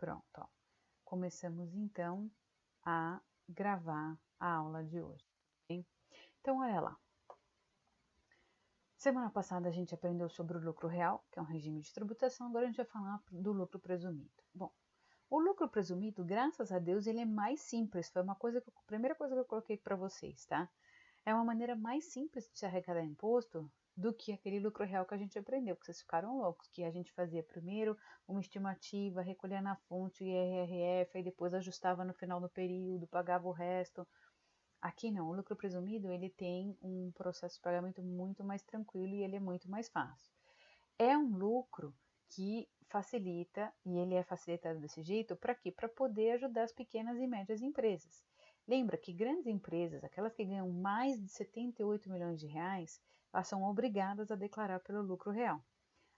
Pronto, ó. Começamos então a gravar a aula de hoje, bem? Então, olha lá. Semana passada a gente aprendeu sobre o lucro real, que é um regime de tributação, agora a gente vai falar do lucro presumido. Bom, o lucro presumido, graças a Deus, ele é mais simples, foi a primeira coisa que eu coloquei para vocês, tá? É uma maneira mais simples de se arrecadar imposto do que aquele lucro real que a gente aprendeu, que vocês ficaram loucos, que a gente fazia primeiro uma estimativa, recolhia na fonte o IRRF, aí depois ajustava no final do período, pagava o resto. Aqui não, o lucro presumido ele tem um processo de pagamento muito mais tranquilo e ele é muito mais fácil. É um lucro que facilita, e ele é facilitado desse jeito, para quê? Para poder ajudar as pequenas e médias empresas. Lembra que grandes empresas, aquelas que ganham mais de 78 milhões de reais, elas são obrigadas a declarar pelo lucro real.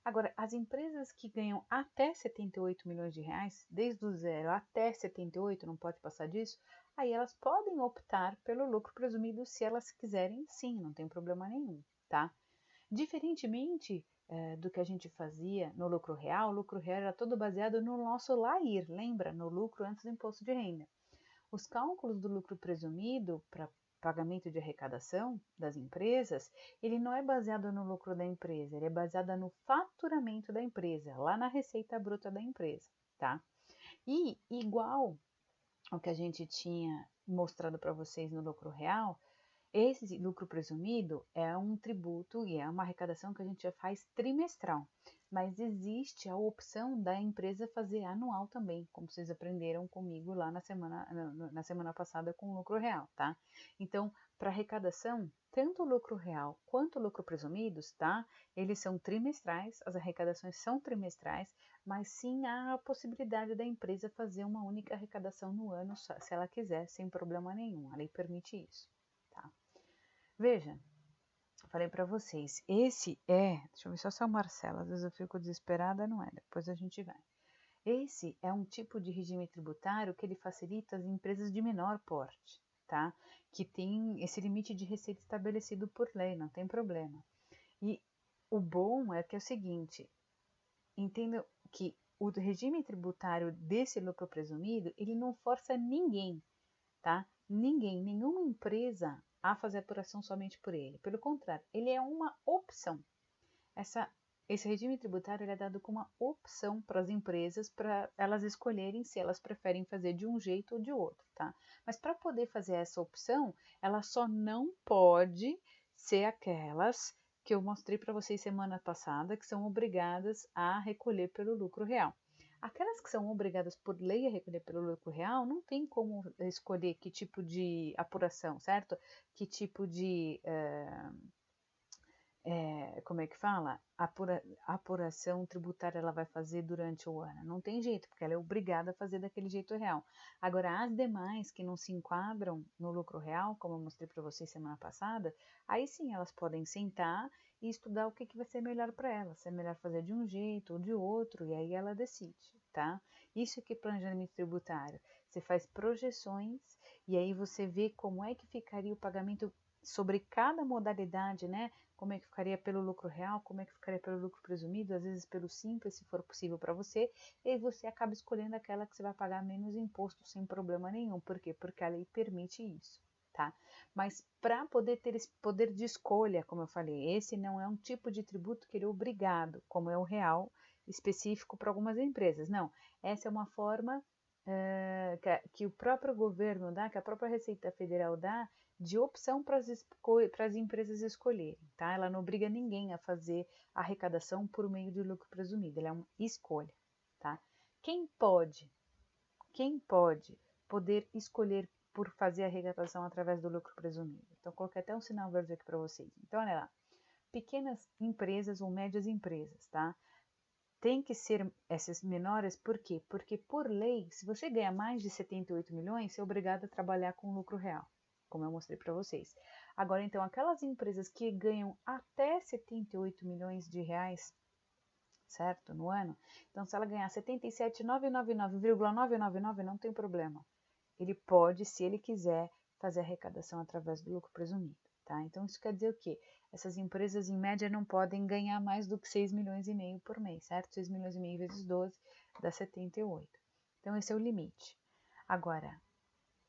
Agora, as empresas que ganham até 78 milhões de reais, desde o zero até 78, não pode passar disso, aí elas podem optar pelo lucro presumido se elas quiserem, sim, não tem problema nenhum, tá? Diferentemente do que a gente fazia no lucro real, o lucro real era todo baseado no nosso LAIR, lembra? No lucro antes do imposto de renda. Os cálculos do lucro presumido para pagamento de arrecadação das empresas, ele não é baseado no lucro da empresa, ele é baseado no faturamento da empresa, lá na receita bruta da empresa, tá? E igual ao que a gente tinha mostrado para vocês no lucro real, esse lucro presumido é um tributo e é uma arrecadação que a gente já faz trimestral, mas existe a opção da empresa fazer anual também, como vocês aprenderam comigo lá na semana passada com o lucro real, tá? Então, para arrecadação, tanto o lucro real quanto o lucro presumidos, tá? Eles são trimestrais, as arrecadações são trimestrais, mas sim há a possibilidade da empresa fazer uma única arrecadação no ano, se ela quiser, sem problema nenhum. A lei permite isso, tá? Veja, falei para vocês, esse é, deixa eu ver só se é o Marcelo, às vezes eu fico desesperada, não é, depois a gente vai. Esse é um tipo de regime tributário que ele facilita as empresas de menor porte, tá? Que tem esse limite de receita estabelecido por lei, não tem problema. E o bom é que é o seguinte, entenda que o regime tributário desse lucro presumido, ele não força ninguém, tá? Ninguém, nenhuma empresa a fazer apuração somente por ele. Pelo contrário, ele é uma opção. Esse regime tributário é dado como uma opção para as empresas, para elas escolherem se elas preferem fazer de um jeito ou de outro, tá? Mas para poder fazer essa opção, ela só não pode ser aquelas que eu mostrei para vocês semana passada, que são obrigadas a recolher pelo lucro real. Aquelas que são obrigadas por lei a recolher pelo lucro real, não tem como escolher que tipo de apuração, certo? Que tipo de, como é que fala? Apuração tributária ela vai fazer durante o ano. Não tem jeito, porque ela é obrigada a fazer daquele jeito real. Agora, as demais que não se enquadram no lucro real, como eu mostrei para vocês semana passada, aí sim elas podem sentar e estudar o que, que vai ser melhor para elas. Se é melhor fazer de um jeito ou de outro, e aí ela decide, tá? Isso aqui é planejamento tributário. Você faz projeções e aí você vê como é que ficaria o pagamento sobre cada modalidade, né? Como é que ficaria pelo lucro real, como é que ficaria pelo lucro presumido, às vezes pelo simples, se for possível para você, e aí você acaba escolhendo aquela que você vai pagar menos imposto sem problema nenhum. Por quê? Porque a lei permite isso, tá? Mas para poder ter esse poder de escolha, como eu falei, esse não é um tipo de tributo que ele é obrigado, como é o real específico para algumas empresas. Não, essa é uma forma que o próprio governo dá, que a própria Receita Federal dá, de opção para as empresas escolherem, tá? Ela não obriga ninguém a fazer a arrecadação por meio de lucro presumido, ela é uma escolha, tá? Quem pode poder escolher por fazer a arrecadação através do lucro presumido? Então, coloquei até um sinal verde aqui para vocês. Então, olha lá, pequenas empresas ou médias empresas, tá? Tem que ser essas menores, por quê? Porque, por lei, se você ganha mais de 78 milhões, você é obrigado a trabalhar com lucro real, como eu mostrei para vocês. Agora, então, aquelas empresas que ganham até 78 milhões de reais, certo, no ano, então, se ela ganhar 77.999,999, não tem problema. Ele pode, se ele quiser, fazer arrecadação através do lucro presumido, tá? Então, isso quer dizer o quê? Essas empresas, em média, não podem ganhar mais do que 6 milhões e meio por mês, certo? 6 milhões e meio vezes 12 dá 78. Então, esse é o limite. Agora,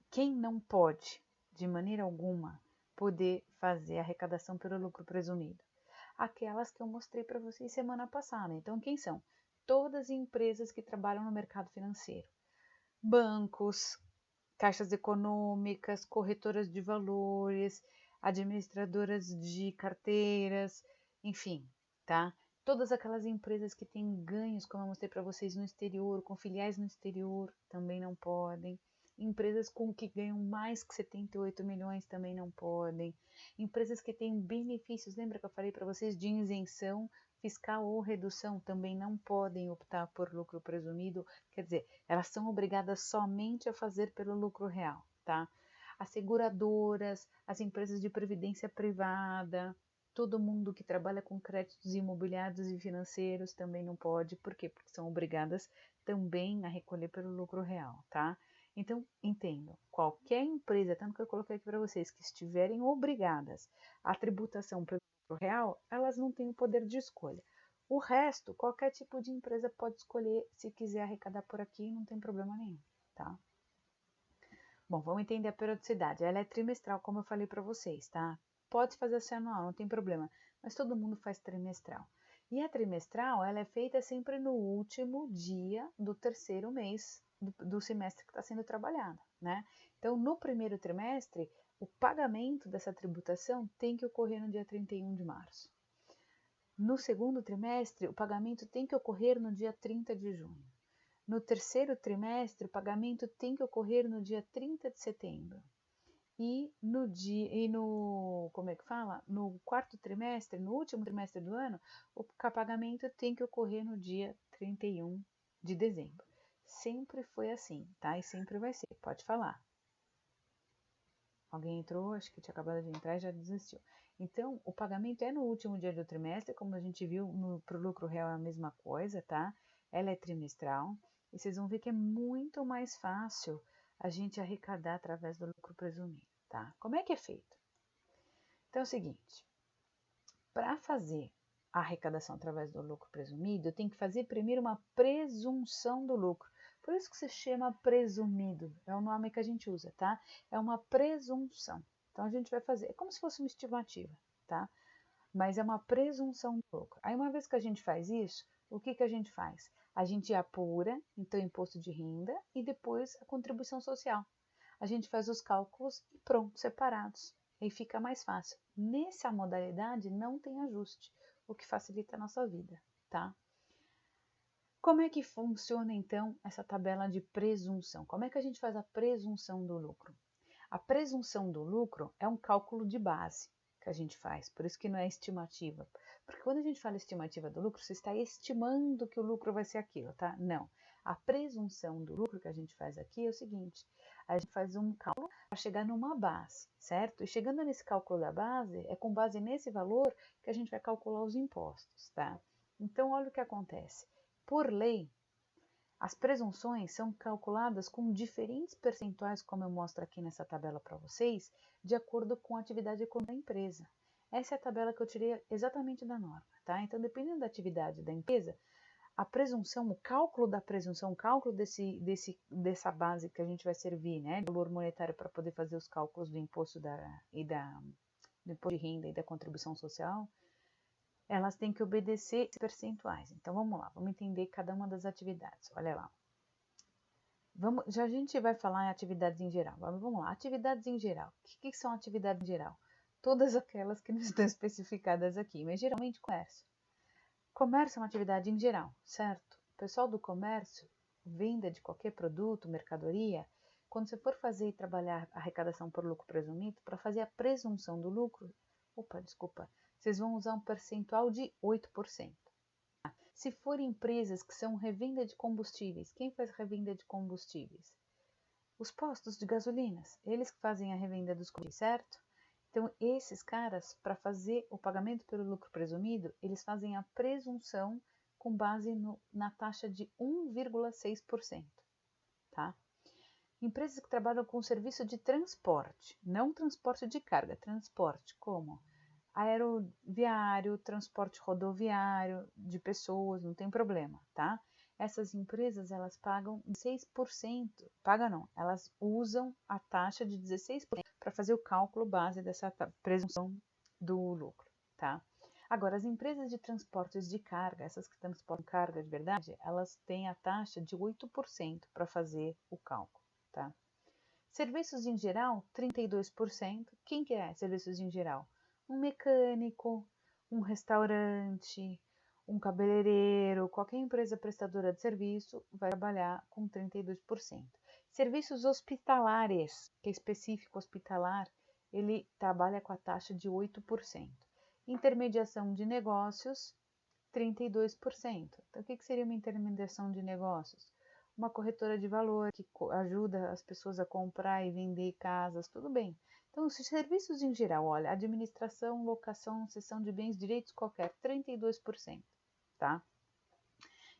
quem não pode, de maneira alguma, poder fazer arrecadação pelo lucro presumido? Aquelas que eu mostrei para vocês semana passada. Então, quem são? Todas as empresas que trabalham no mercado financeiro. Bancos, caixas econômicas, corretoras de valores, administradoras de carteiras, enfim, tá? Todas aquelas empresas que têm ganhos, como eu mostrei para vocês, no exterior, com filiais no exterior, também não podem. Empresas que ganham mais que 78 milhões também não podem. Empresas que têm benefícios, lembra que eu falei para vocês de isenção fiscal ou redução, também não podem optar por lucro presumido, quer dizer, elas são obrigadas somente a fazer pelo lucro real, tá? As seguradoras, as empresas de previdência privada, todo mundo que trabalha com créditos imobiliários e financeiros também não pode, por quê? Porque são obrigadas também a recolher pelo lucro real, tá? Então, entendam, qualquer empresa, tanto que eu coloquei aqui para vocês, que estiverem obrigadas à tributação pelo lucro real, elas não têm o poder de escolha. O resto, qualquer tipo de empresa pode escolher, se quiser arrecadar por aqui, não tem problema nenhum, tá? Bom, vamos entender a periodicidade. Ela é trimestral, como eu falei para vocês, tá? Pode fazer assim anual, não tem problema, mas todo mundo faz trimestral. E a trimestral, ela é feita sempre no último dia do terceiro mês do semestre que está sendo trabalhado, né? Então, no primeiro trimestre, o pagamento dessa tributação tem que ocorrer no dia 31 de março. No segundo trimestre, o pagamento tem que ocorrer no dia 30 de junho. No terceiro trimestre, o pagamento tem que ocorrer no dia 30 de setembro. No quarto trimestre, no último trimestre do ano, o pagamento tem que ocorrer no dia 31 de dezembro. Sempre foi assim, tá? E sempre vai ser. Pode falar. Alguém entrou, acho que tinha acabado de entrar e já desistiu. Então, o pagamento é no último dia do trimestre, como a gente viu, para o lucro real é a mesma coisa, tá? Ela é trimestral. E vocês vão ver que é muito mais fácil a gente arrecadar através do lucro presumido, tá? Como é que é feito? Então, é o seguinte. Para fazer a arrecadação através do lucro presumido, eu tenho que fazer primeiro uma presunção do lucro. Por isso que se chama presumido, é o nome que a gente usa, tá? É uma presunção. Então, a gente vai fazer, é como se fosse uma estimativa, tá? Mas é uma presunção do lucro. Aí, uma vez que a gente faz isso, o que a gente faz? A gente apura, então, o imposto de renda e depois a contribuição social. A gente faz os cálculos e pronto, separados. Aí fica mais fácil. Nessa modalidade não tem ajuste, o que facilita a nossa vida, tá? Como é que funciona então essa tabela de presunção? Como é que a gente faz a presunção do lucro? A presunção do lucro é um cálculo de base que a gente faz, por isso que não é estimativa. Porque quando a gente fala estimativa do lucro, você está estimando que o lucro vai ser aquilo, tá? Não. A presunção do lucro que a gente faz aqui é o seguinte: a gente faz um cálculo para chegar numa base, certo? E chegando nesse cálculo da base, é com base nesse valor que a gente vai calcular os impostos, tá? Então, olha o que acontece. Por lei, as presunções são calculadas com diferentes percentuais, como eu mostro aqui nessa tabela para vocês, de acordo com a atividade econômica da empresa. Essa é a tabela que eu tirei exatamente da norma, tá? Então, dependendo da atividade da empresa, a presunção, o cálculo da presunção, o cálculo dessa base que a gente vai servir, né, do valor monetário para poder fazer os cálculos do imposto do imposto de renda e da contribuição social, elas têm que obedecer percentuais. Então, vamos lá, vamos entender cada uma das atividades. Olha lá. Já a gente vai falar em atividades em geral. Vamos lá, atividades em geral. O que são atividades em geral? Todas aquelas que não estão especificadas aqui, mas geralmente comércio. Comércio é uma atividade em geral, certo? O pessoal do comércio, venda de qualquer produto, mercadoria, quando você for fazer e trabalhar a arrecadação por lucro presumido, para fazer a presunção do lucro, vocês vão usar um percentual de 8%. Se for empresas que são revenda de combustíveis, quem faz revenda de combustíveis? Os postos de gasolinas, eles que fazem a revenda dos combustíveis, certo? Então, esses caras, para fazer o pagamento pelo lucro presumido, eles fazem a presunção com base na taxa de 1,6%, tá? Empresas que trabalham com serviço de transporte, não transporte de carga, transporte, como aeroviário, transporte rodoviário de pessoas, não tem problema, tá? essas empresas elas pagam 16%, não, elas usam a taxa de 16% para fazer o cálculo base dessa presunção do lucro, tá? Agora, as empresas de transportes de carga, essas que transportam carga de verdade, elas têm a taxa de 8% para fazer o cálculo, tá? Serviços em geral, 32%. Quem que é serviços em geral? Um mecânico, um restaurante, um cabeleireiro, qualquer empresa prestadora de serviço vai trabalhar com 32%. Serviços hospitalares, que é específico hospitalar, ele trabalha com a taxa de 8%. Intermediação de negócios, 32%. Então, o que seria uma intermediação de negócios? Uma corretora de valor que ajuda as pessoas a comprar e vender casas, tudo bem. Então, os serviços em geral, olha, administração, locação, cessão de bens, direitos qualquer, 32%, tá?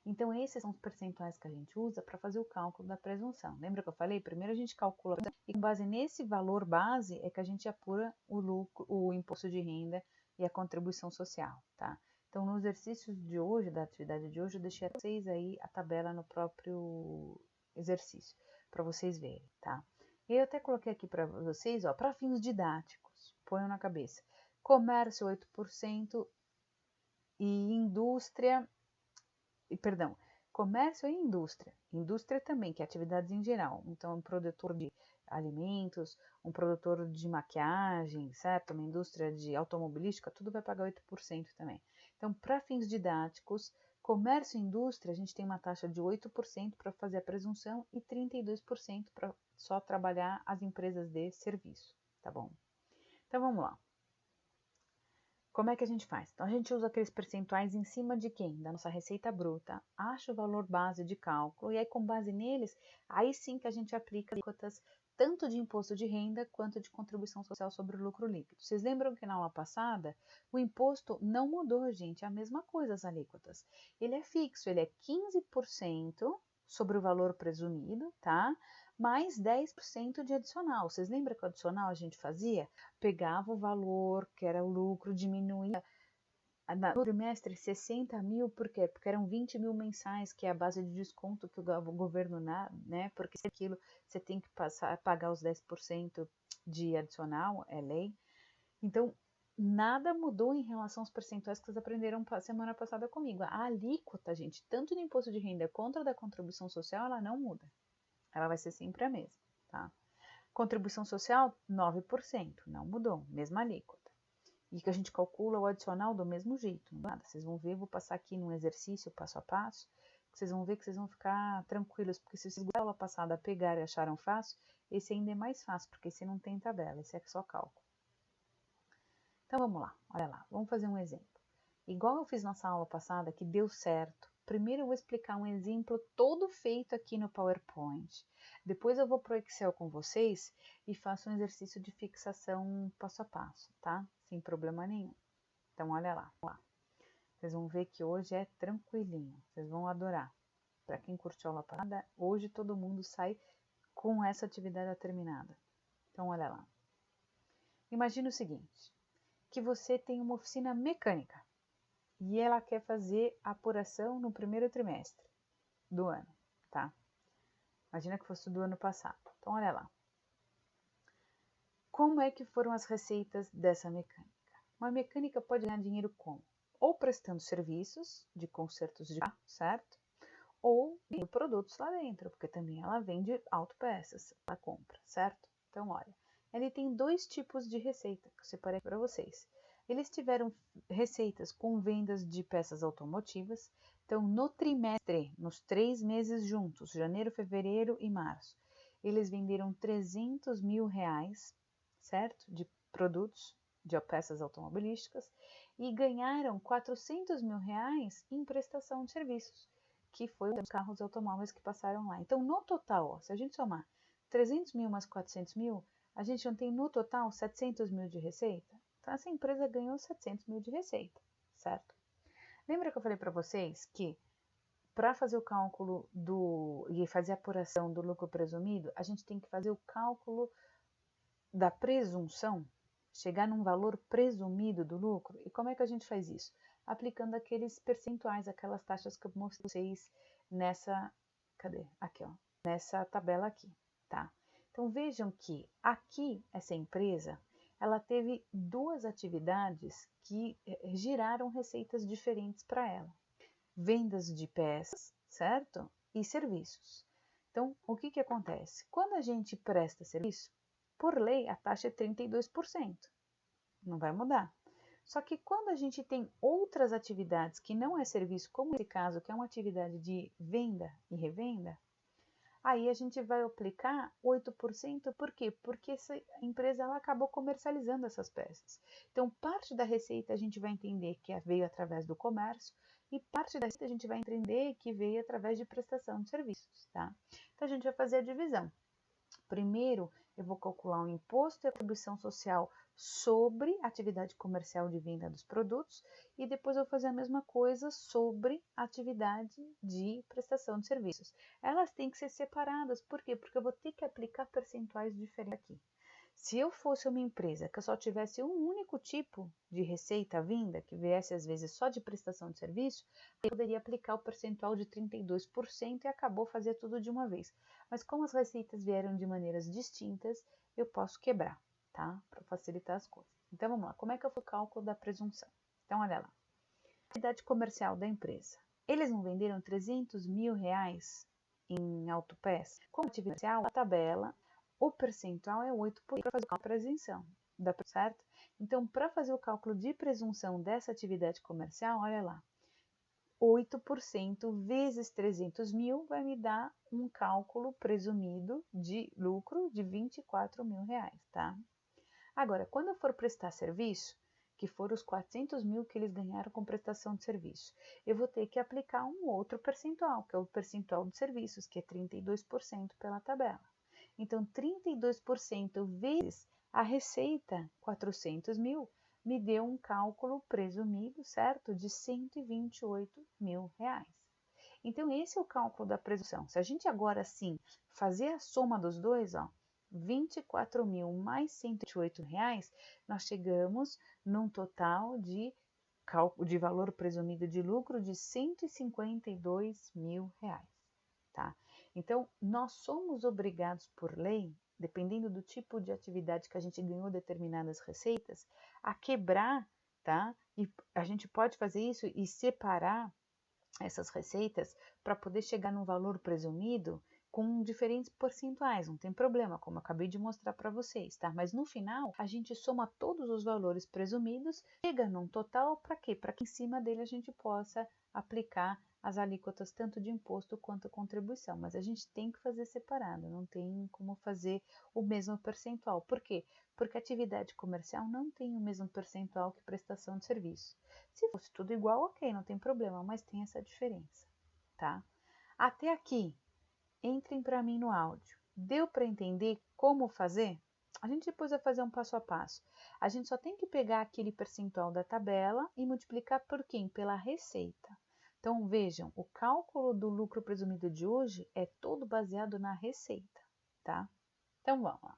Então, esses são os percentuais que a gente usa para fazer o cálculo da presunção. Lembra que eu falei? Primeiro a gente calcula e com base nesse valor base é que a gente apura o lucro, o imposto de renda e a contribuição social, tá? Então, no exercício de hoje, da atividade de hoje, eu deixei para vocês aí a tabela no próprio exercício, para vocês verem, tá? E eu até coloquei aqui para vocês, ó, para fins didáticos, ponham na cabeça. Comércio, 8% e indústria, perdão, comércio e indústria. Indústria também, que é atividades em geral. Então, um produtor de alimentos, um produtor de maquiagem, certo? Uma indústria de automobilística, tudo vai pagar 8% também. Então, para fins didáticos, comércio e indústria, a gente tem uma taxa de 8% para fazer a presunção e 32% para só trabalhar as empresas de serviço, tá bom? Então, vamos lá. Como é que a gente faz? Então, a gente usa aqueles percentuais em cima de quem? Da nossa receita bruta, acha o valor base de cálculo e aí com base neles, aí sim que a gente aplica alíquotas tanto de imposto de renda quanto de contribuição social sobre o lucro líquido. Vocês lembram que na aula passada o imposto não mudou, gente, é a mesma coisa as alíquotas. Ele é fixo, ele é 15% sobre o valor presumido, tá? Mais 10% de adicional. Vocês lembram que o adicional a gente fazia? Pegava o valor, que era o lucro, diminuía no trimestre 60 mil, por quê? Porque eram 20 mil mensais, que é a base de desconto que o governo dá, né? Porque se aquilo você tem que pagar os 10% de adicional, é lei. Então, nada mudou em relação aos percentuais que vocês aprenderam semana passada comigo. A alíquota, gente, tanto do imposto de renda quanto da contribuição social, ela não muda. Ela vai ser sempre a mesma, tá? Contribuição social, 9%, não mudou, mesma alíquota. E que a gente calcula o adicional do mesmo jeito, não nada. Vocês vão ver, eu vou passar aqui num exercício passo a passo, que vocês vão ver que vocês vão ficar tranquilos, porque se vocês da aula passada pegaram e acharam fácil, esse ainda é mais fácil, porque esse não tem tabela, esse é só cálculo. Então vamos lá, olha lá, vamos fazer um exemplo. Igual eu fiz nossa aula passada, que deu certo. Primeiro eu vou explicar um exemplo todo feito aqui no PowerPoint. Depois eu vou para o Excel com vocês e faço um exercício de fixação passo a passo, tá? Sem problema nenhum. Então, olha lá. Vocês vão ver que hoje é tranquilinho. Vocês vão adorar. Para quem curtiu a aula passada, hoje todo mundo sai com essa atividade terminada. Então, olha lá. Imagina o seguinte, que você tem uma oficina mecânica e ela quer fazer a apuração no primeiro trimestre do ano, tá? Imagina que fosse do ano passado. Então, olha lá. Como é que foram as receitas dessa mecânica? Uma mecânica pode ganhar dinheiro como? Ou prestando serviços de consertos de carro, certo? Ou vendendo produtos lá dentro, porque também ela vende autopeças, ela compra, certo? Então, olha, ele tem dois tipos de receita que eu separei para vocês. Eles tiveram receitas com vendas de peças automotivas. Então, no trimestre, nos 3 meses juntos, janeiro, fevereiro e março, eles venderam 300 mil reais, certo? De produtos, de peças automobilísticas, e ganharam 400 mil reais em prestação de serviços, que foi os carros automóveis que passaram lá. Então, no total, ó, se a gente somar 300 mil mais 400 mil, a gente não tem no total 700 mil de receita? Então, essa empresa ganhou 700 mil de receita, certo? Lembra que eu falei para vocês que para fazer o cálculo e fazer a apuração do lucro presumido, a gente tem que fazer o cálculo da presunção, chegar num valor presumido do lucro. E como é que a gente faz isso? Aplicando aqueles percentuais, aquelas taxas que eu mostrei nessa, aqui, ó, nessa tabela aqui, tá? Então vejam que aqui essa empresa, ela teve duas atividades que giraram receitas diferentes para ela. Vendas de peças, certo? E serviços. Então, o que acontece? Quando a gente presta serviço, por lei, a taxa é 32%. Não vai mudar. Só que quando a gente tem outras atividades que não é serviço, como nesse caso, que é uma atividade de venda e revenda, aí a gente vai aplicar 8%, por quê? Porque essa empresa ela acabou comercializando essas peças. Então, parte da receita a gente vai entender que veio através do comércio e parte da receita a gente vai entender que veio através de prestação de serviços, tá? Então, a gente vai fazer a divisão. Primeiro, eu vou calcular o imposto e a contribuição social sobre a atividade comercial de venda dos produtos e depois eu vou fazer a mesma coisa sobre a atividade de prestação de serviços. Elas têm que ser separadas, por quê? Porque eu vou ter que aplicar percentuais diferentes aqui. Se eu fosse uma empresa que eu só tivesse um único tipo de receita vinda, que viesse às vezes só de prestação de serviço, eu poderia aplicar o percentual de 32% e acabou fazer tudo de uma vez. Mas como as receitas vieram de maneiras distintas, eu posso quebrar, tá? Para facilitar as coisas. Então vamos lá, como é que eu faço o cálculo da presunção? Então olha lá, atividade comercial da empresa. Eles não venderam 300 mil reais em autopeças? Como atividade comercial, a tabela, o percentual é 8% para fazer a presunção, certo? Então, para fazer o cálculo de presunção dessa atividade comercial, olha lá, 8% vezes 300 mil vai me dar um cálculo presumido de lucro de 24 mil reais, tá? Agora, quando eu for prestar serviço, que foram os 400 mil que eles ganharam com prestação de serviço, eu vou ter que aplicar um outro percentual, que é o percentual de serviços, que é 32% pela tabela. Então, 32% vezes a receita, 400 mil, me deu um cálculo presumido, certo? De 128 mil reais. Então, esse é o cálculo da presunção. Se a gente agora sim fazer a soma dos dois, ó, 24 mil mais 128 reais, nós chegamos num total de valor presumido de lucro de 152 mil reais, tá? Então, nós somos obrigados por lei, dependendo do tipo de atividade que a gente ganhou determinadas receitas, a quebrar, tá? E a gente pode fazer isso e separar essas receitas para poder chegar num valor presumido com diferentes percentuais, não tem problema, como eu acabei de mostrar para vocês, tá? Mas no final, a gente soma todos os valores presumidos, chega num total para quê? Para que em cima dele a gente possa aplicar as alíquotas tanto de imposto quanto contribuição, mas a gente tem que fazer separado, não tem como fazer o mesmo percentual. Por quê? Porque a atividade comercial não tem o mesmo percentual que prestação de serviço. Se fosse tudo igual, ok, não tem problema, mas tem essa diferença, tá? Até aqui, entrem para mim no áudio. Deu para entender como fazer? A gente depois vai fazer um passo a passo. A gente só tem que pegar aquele percentual da tabela e multiplicar por quem? Pela receita. Então, vejam, o cálculo do lucro presumido de hoje é todo baseado na receita, tá? Então, vamos lá.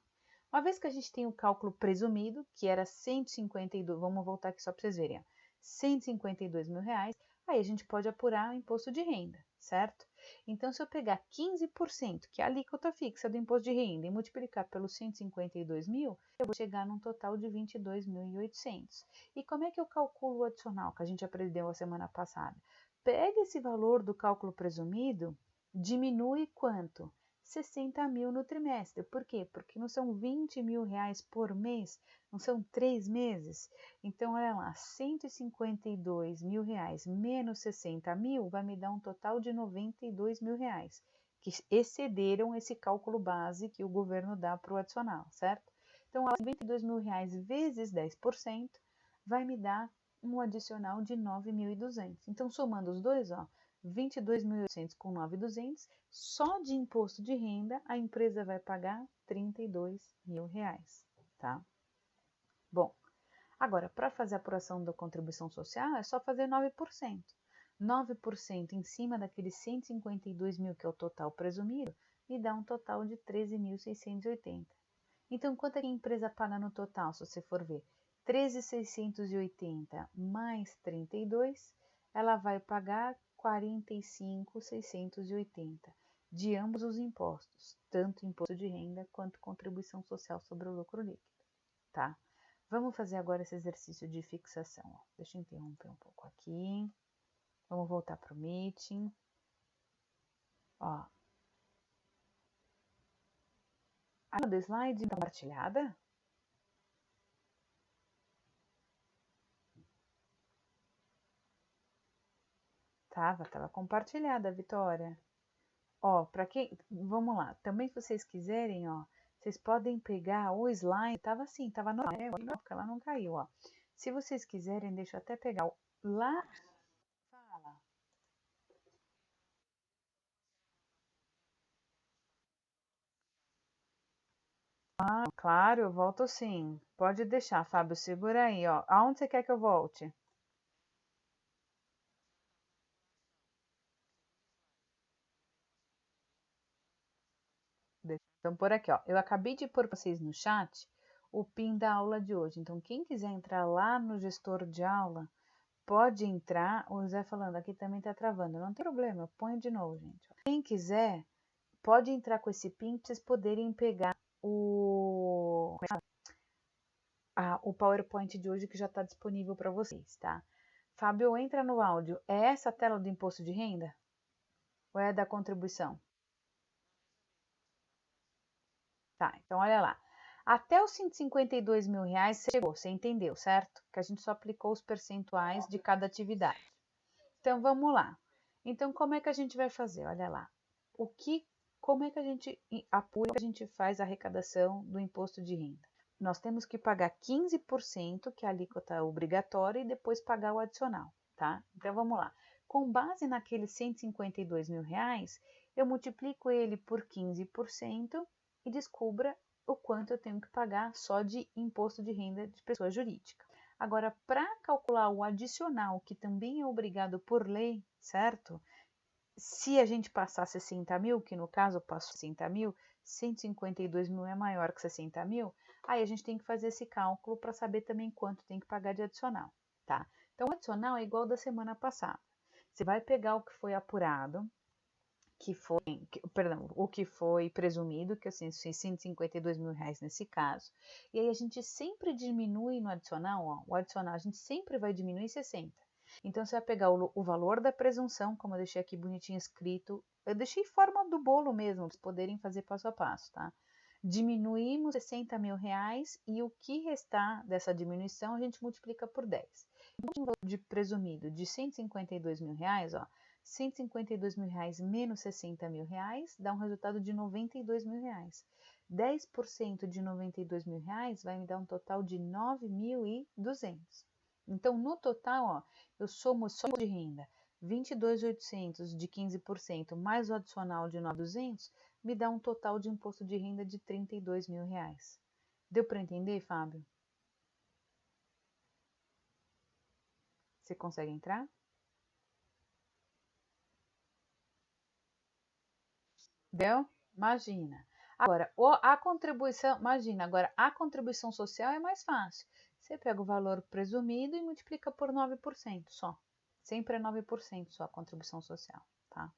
Uma vez que a gente tem o cálculo presumido, que era 152, vamos voltar aqui só para vocês verem, ó, 152 mil reais, aí a gente pode apurar o imposto de renda, certo? Então, se eu pegar 15%, que é a alíquota fixa do imposto de renda, e multiplicar pelos 152 mil, eu vou chegar num total de 22.800. E como é que eu calculo o adicional que a gente aprendeu a semana passada? Pega esse valor do cálculo presumido, diminui quanto? 60 mil no trimestre. Por quê? Porque não são 20 mil reais por mês, não são 3 meses. Então, olha lá, 152 mil reais menos 60 mil vai me dar um total de 92 mil reais, que excederam esse cálculo base que o governo dá para o adicional, certo? Então, 92 mil reais vezes 10% vai me dar um adicional de 9.200. Então, somando os dois, ó, 22.800 com 9.200, só de imposto de renda a empresa vai pagar 32 mil reais, tá? Bom, agora para fazer a apuração da contribuição social é só fazer 9%. 9% em cima daqueles 152 mil que é o total presumido me dá um total de 13.680. Então, quanto é que a empresa paga no total, se você for ver? 13.680 mais 32, ela vai pagar 45.680 de ambos os impostos, tanto imposto de renda quanto contribuição social sobre o lucro líquido, tá? Vamos fazer agora esse exercício de fixação. Ó. Deixa eu interromper um pouco aqui. Vamos voltar para o meeting. Ó. A do slide está compartilhada? Tava compartilhada, Vitória. Ó, para quem, vamos lá. Também se vocês quiserem, ó, vocês podem pegar o slide, tava assim, tava normal, porque ela não caiu, ó. Se vocês quiserem, deixa eu até pegar lá. Fala. Ah, claro, eu volto sim. Pode deixar, Fábio, segura aí, ó. Aonde você quer que eu volte? Então, por aqui, ó. Eu acabei de pôr para vocês no chat o PIN da aula de hoje. Então, quem quiser entrar lá no gestor de aula, pode entrar. O Zé falando, aqui também tá travando. Não tem problema, eu ponho de novo, gente. Quem quiser, pode entrar com esse PIN para vocês poderem pegar o PowerPoint de hoje que já está disponível para vocês, tá? Fábio, entra no áudio. É essa a tela do imposto de renda? Ou é da contribuição? Tá, então olha lá. Até os 152 mil reais você chegou, você entendeu, certo? Que a gente só aplicou os percentuais de cada atividade. Então vamos lá. Então como é que a gente vai fazer? Olha lá. Como é que a gente apura, a gente faz a arrecadação do imposto de renda? Nós temos que pagar 15%, que é a alíquota obrigatória, e depois pagar o adicional, tá? Então vamos lá. Com base naqueles 152 mil reais, eu multiplico ele por 15% e descubra o quanto eu tenho que pagar só de imposto de renda de pessoa jurídica. Agora, para calcular o adicional, que também é obrigado por lei, certo? Se a gente passar 60 mil, que no caso eu passo 60 mil, 152 mil é maior que 60 mil, aí a gente tem que fazer esse cálculo para saber também quanto tem que pagar de adicional, tá? Então, o adicional é igual da semana passada. Você vai pegar o que foi apurado, o que foi presumido, que assim, 152 mil reais nesse caso. E aí a gente sempre diminui no adicional, ó, o adicional a gente sempre vai diminuir 60. Então você vai pegar o valor da presunção, como eu deixei aqui bonitinho escrito, eu deixei forma do bolo mesmo, para vocês poderem fazer passo a passo, tá? Diminuímos 60 mil reais e o que restar dessa diminuição a gente multiplica por 10. Então, de presumido de 152 mil reais, ó, 152 mil reais menos 60 mil reais dá um resultado de 92 mil reais. 10% de 92 mil reais vai me dar um total de 9.200. Então, no total, ó, eu somo só de renda 22.800 de 15% mais o adicional de 9.200 me dá um total de imposto de renda de 32 mil reais. Deu para entender, Fábio? Você consegue entrar? Deu? Imagina. Agora, a contribuição, imagina, agora a contribuição social é mais fácil. Você pega o valor presumido e multiplica por 9% só. Sempre é 9% só a contribuição social, tá?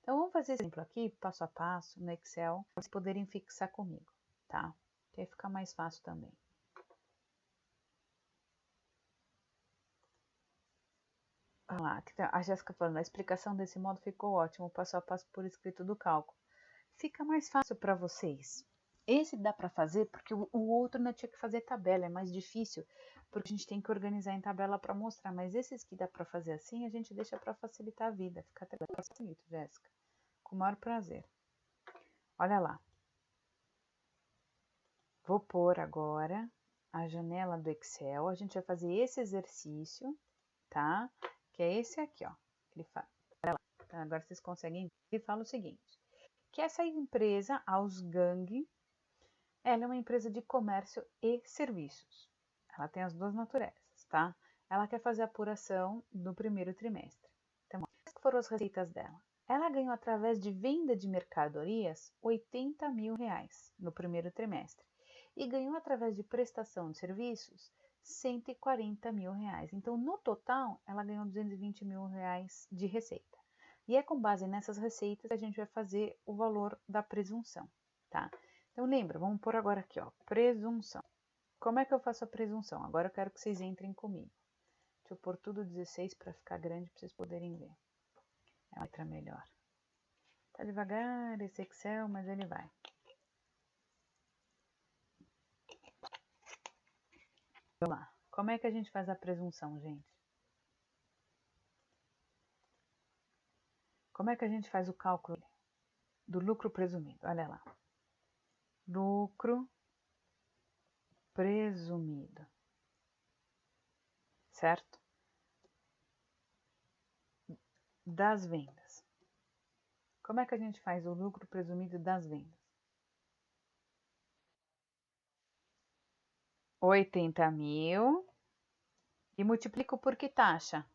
Então, vamos fazer esse exemplo aqui, passo a passo, no Excel, para vocês poderem fixar comigo, tá? Que aí fica mais fácil também. Olha lá, a Jéssica falando, a explicação desse modo ficou ótimo, passo a passo por escrito do cálculo. Fica mais fácil para vocês. Esse dá para fazer porque o outro não tinha que fazer tabela, é mais difícil, porque a gente tem que organizar em tabela para mostrar, mas esses que dá para fazer assim, a gente deixa para facilitar a vida. Fica até bonito, Jéssica. Com o maior prazer. Olha lá. Vou pôr agora a janela do Excel. A gente vai fazer esse exercício, tá? Que é esse aqui, ó. Ele fala. Olha lá. Então, agora vocês conseguem ver. Ele fala o seguinte: que essa empresa, a Ausgang, ela é uma empresa de comércio e serviços. Ela tem as duas naturezas, tá? Ela quer fazer a apuração do primeiro trimestre. Então, quais foram as receitas dela? Ela ganhou através de venda de mercadorias 80 mil reais no primeiro trimestre e ganhou através de prestação de serviços 140 mil reais. Então, no total, ela ganhou 220 mil reais de receita. E é com base nessas receitas que a gente vai fazer o valor da presunção, tá? Então lembra, vamos pôr agora aqui, ó, presunção. Como é que eu faço a presunção? Agora eu quero que vocês entrem comigo. Deixa eu pôr tudo 16 para ficar grande para vocês poderem ver. É uma letra melhor. Tá devagar esse Excel, mas ele vai. Vamos lá. Como é que a gente faz a presunção, gente? Como é que a gente faz o cálculo do lucro presumido? Olha lá. Lucro presumido. Certo? Das vendas. Como é que a gente faz o lucro presumido das vendas? 80 mil e multiplico por que taxa?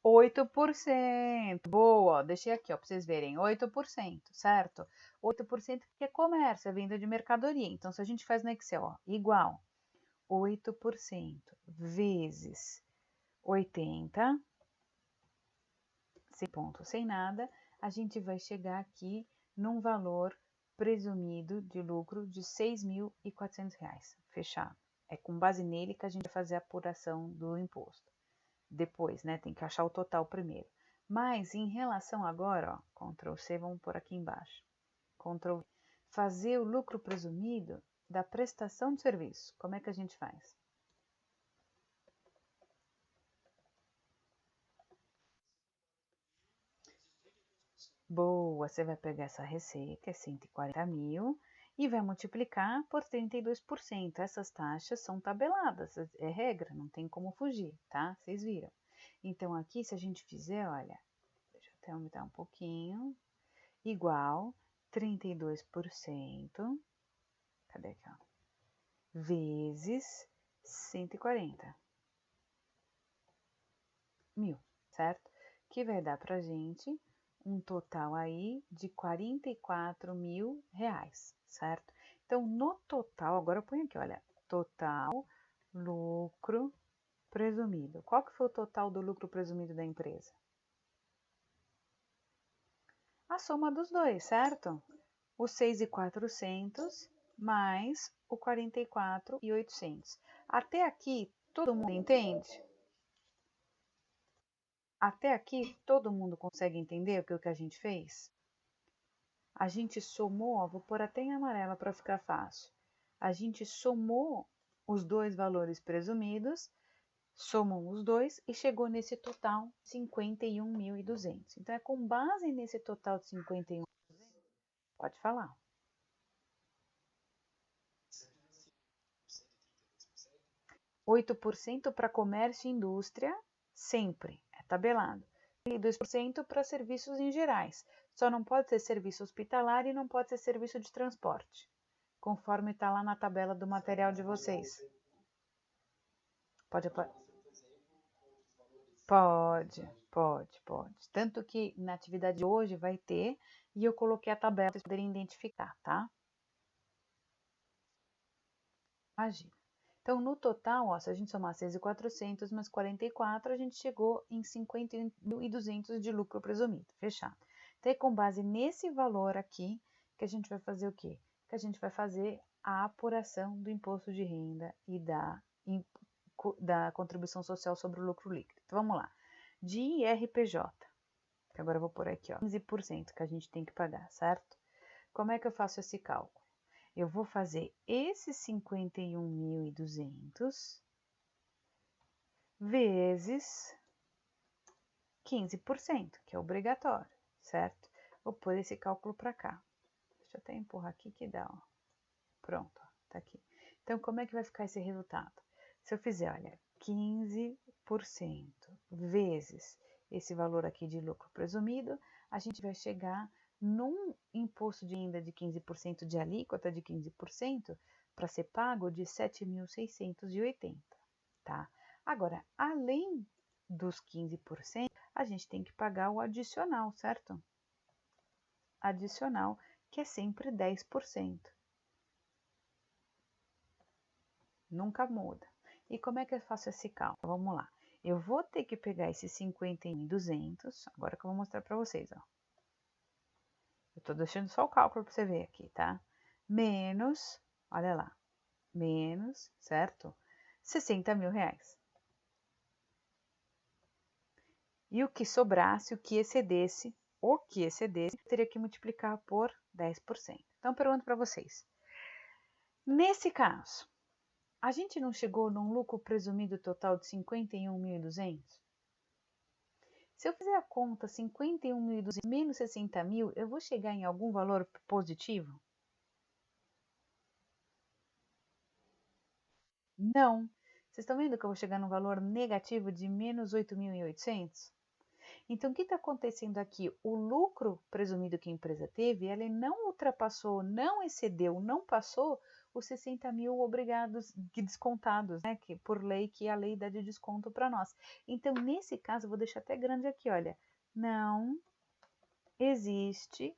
8%. Boa, deixei aqui, ó, para vocês verem. 8%, certo? 8% porque é comércio, é venda de mercadoria. Então, se a gente faz no Excel, ó, igual 8% vezes 80, sem ponto, sem nada, a gente vai chegar aqui num valor presumido de lucro de R$ 6.400. Fechado. É com base nele que a gente vai fazer a apuração do imposto. Depois, né, tem que achar o total primeiro. Mas em relação agora, ó, Ctrl C, vamos por aqui embaixo. Ctrl V. Fazer o lucro presumido da prestação de serviço. Como é que a gente faz? Boa, você vai pegar essa receita, é 140 mil, e vai multiplicar por 32%. Essas taxas são tabeladas, é regra, não tem como fugir, tá? Vocês viram. Então, aqui, se a gente fizer, olha, deixa eu até aumentar um pouquinho, igual 32%, cadê aqui, ó? Vezes 140 mil, certo? Que vai dar pra gente um total aí de 44 mil reais, certo? Então, no total, agora eu ponho aqui, olha, total lucro presumido. Qual que foi o total do lucro presumido da empresa? A soma dos dois, certo? O 6.400 mais o 44.800. Até aqui, todo mundo entende? Até aqui, todo mundo consegue entender o que a gente fez? A gente somou, ó, vou pôr até em amarela para ficar fácil. A gente somou os dois valores presumidos, somam os dois e chegou nesse total 51.200. Então, é com base nesse total de 51.200, pode falar. 8% para comércio e indústria, sempre, é tabelado. E 2% para serviços em gerais. Só não pode ser serviço hospitalar e não pode ser serviço de transporte, conforme está lá na tabela do material de vocês. Pode. Tanto que na atividade de hoje vai ter, e eu coloquei a tabela para vocês poderem identificar, tá? Imagina. Então, no total, ó, se a gente somar 6.400 mais 44, a gente chegou em 50.200 de lucro presumido. Fechado. Então, é com base nesse valor aqui que a gente vai fazer o quê? Que a gente vai fazer a apuração do imposto de renda e da contribuição social sobre o lucro líquido. Então, vamos lá. De IRPJ, que agora eu vou pôr aqui, ó, 15% que a gente tem que pagar, certo? Como é que eu faço esse cálculo? Eu vou fazer esses 51.200 vezes 15%, que é obrigatório, certo? Vou pôr esse cálculo para cá. Deixa eu até empurrar aqui que dá, ó. Pronto, ó, tá aqui. Então, como é que vai ficar esse resultado? Se eu fizer, olha, 15% vezes esse valor aqui de lucro presumido, a gente vai chegar num imposto de renda de 15% de alíquota de 15% para ser pago de 7.680, tá? Agora, além dos 15%, a gente tem que pagar o adicional, certo? Adicional, que é sempre 10%. Nunca muda. E como é que eu faço esse cálculo? Vamos lá. Eu vou ter que pegar esses 51.200, agora que eu vou mostrar para vocês, ó. Eu tô deixando só o cálculo para você ver aqui, tá? Menos, olha lá, menos, certo? 60 mil reais. E o que sobrasse, o que excedesse, teria que multiplicar por 10%. Então, pergunto para vocês. Nesse caso, a gente não chegou num lucro presumido total de 51.200? Se eu fizer a conta 51.200 menos 60 mil, eu vou chegar em algum valor positivo? Não. Vocês estão vendo que eu vou chegar num valor negativo de menos 8.800? Então, o que está acontecendo aqui? O lucro presumido que a empresa teve, ela não ultrapassou, não excedeu, não passou os 60 mil obrigados, descontados, né? Que, por lei, que a lei dá de desconto para nós. Então, nesse caso, eu vou deixar até grande aqui, olha. Não existe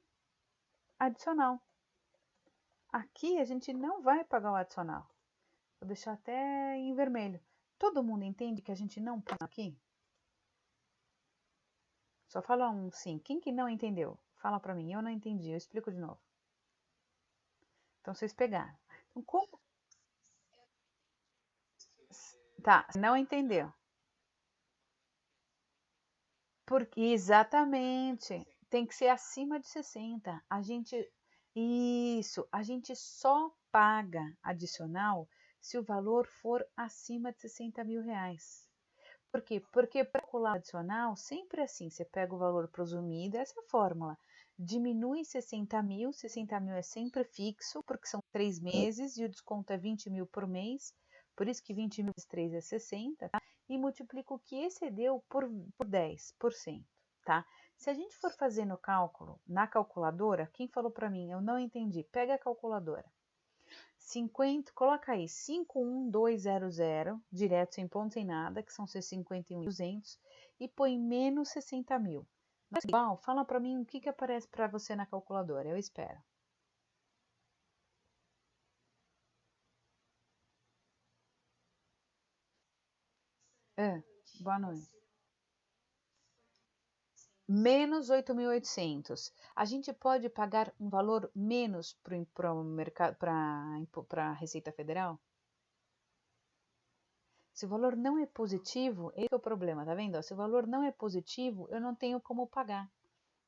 adicional. Aqui a gente não vai pagar o adicional. Vou deixar até em vermelho. Todo mundo entende que a gente não paga aqui? Só fala um sim. Quem que não entendeu? Fala para mim. Eu não entendi. Eu explico de novo. Então, vocês pegaram. Então, como... Tá, não entendeu. Porque, exatamente. Tem que ser acima de 60. Isso. A gente só paga adicional se o valor for acima de 60 mil reais. Por quê? Porque para calcular adicional, sempre assim, você pega o valor presumido, essa é a fórmula. Diminui 60 mil é sempre fixo, porque são 3 meses e o desconto é 20 mil por mês, por isso que 20 mil vezes 3 é 60, tá? E multiplica o que excedeu por 10%, tá? Se a gente for fazer no cálculo, na calculadora, quem falou para mim? Eu não entendi. Pega a calculadora. 50, coloca aí 51200, direto sem ponto sem nada, que são seus 51.200, e põe menos 60 mil. Igual, fala para mim o que aparece para você na calculadora, eu espero. Boa noite. Menos 8.800. A gente pode pagar um valor menos para a Receita Federal? Se o valor não é positivo, esse é o problema, tá vendo? Se o valor não é positivo, eu não tenho como pagar.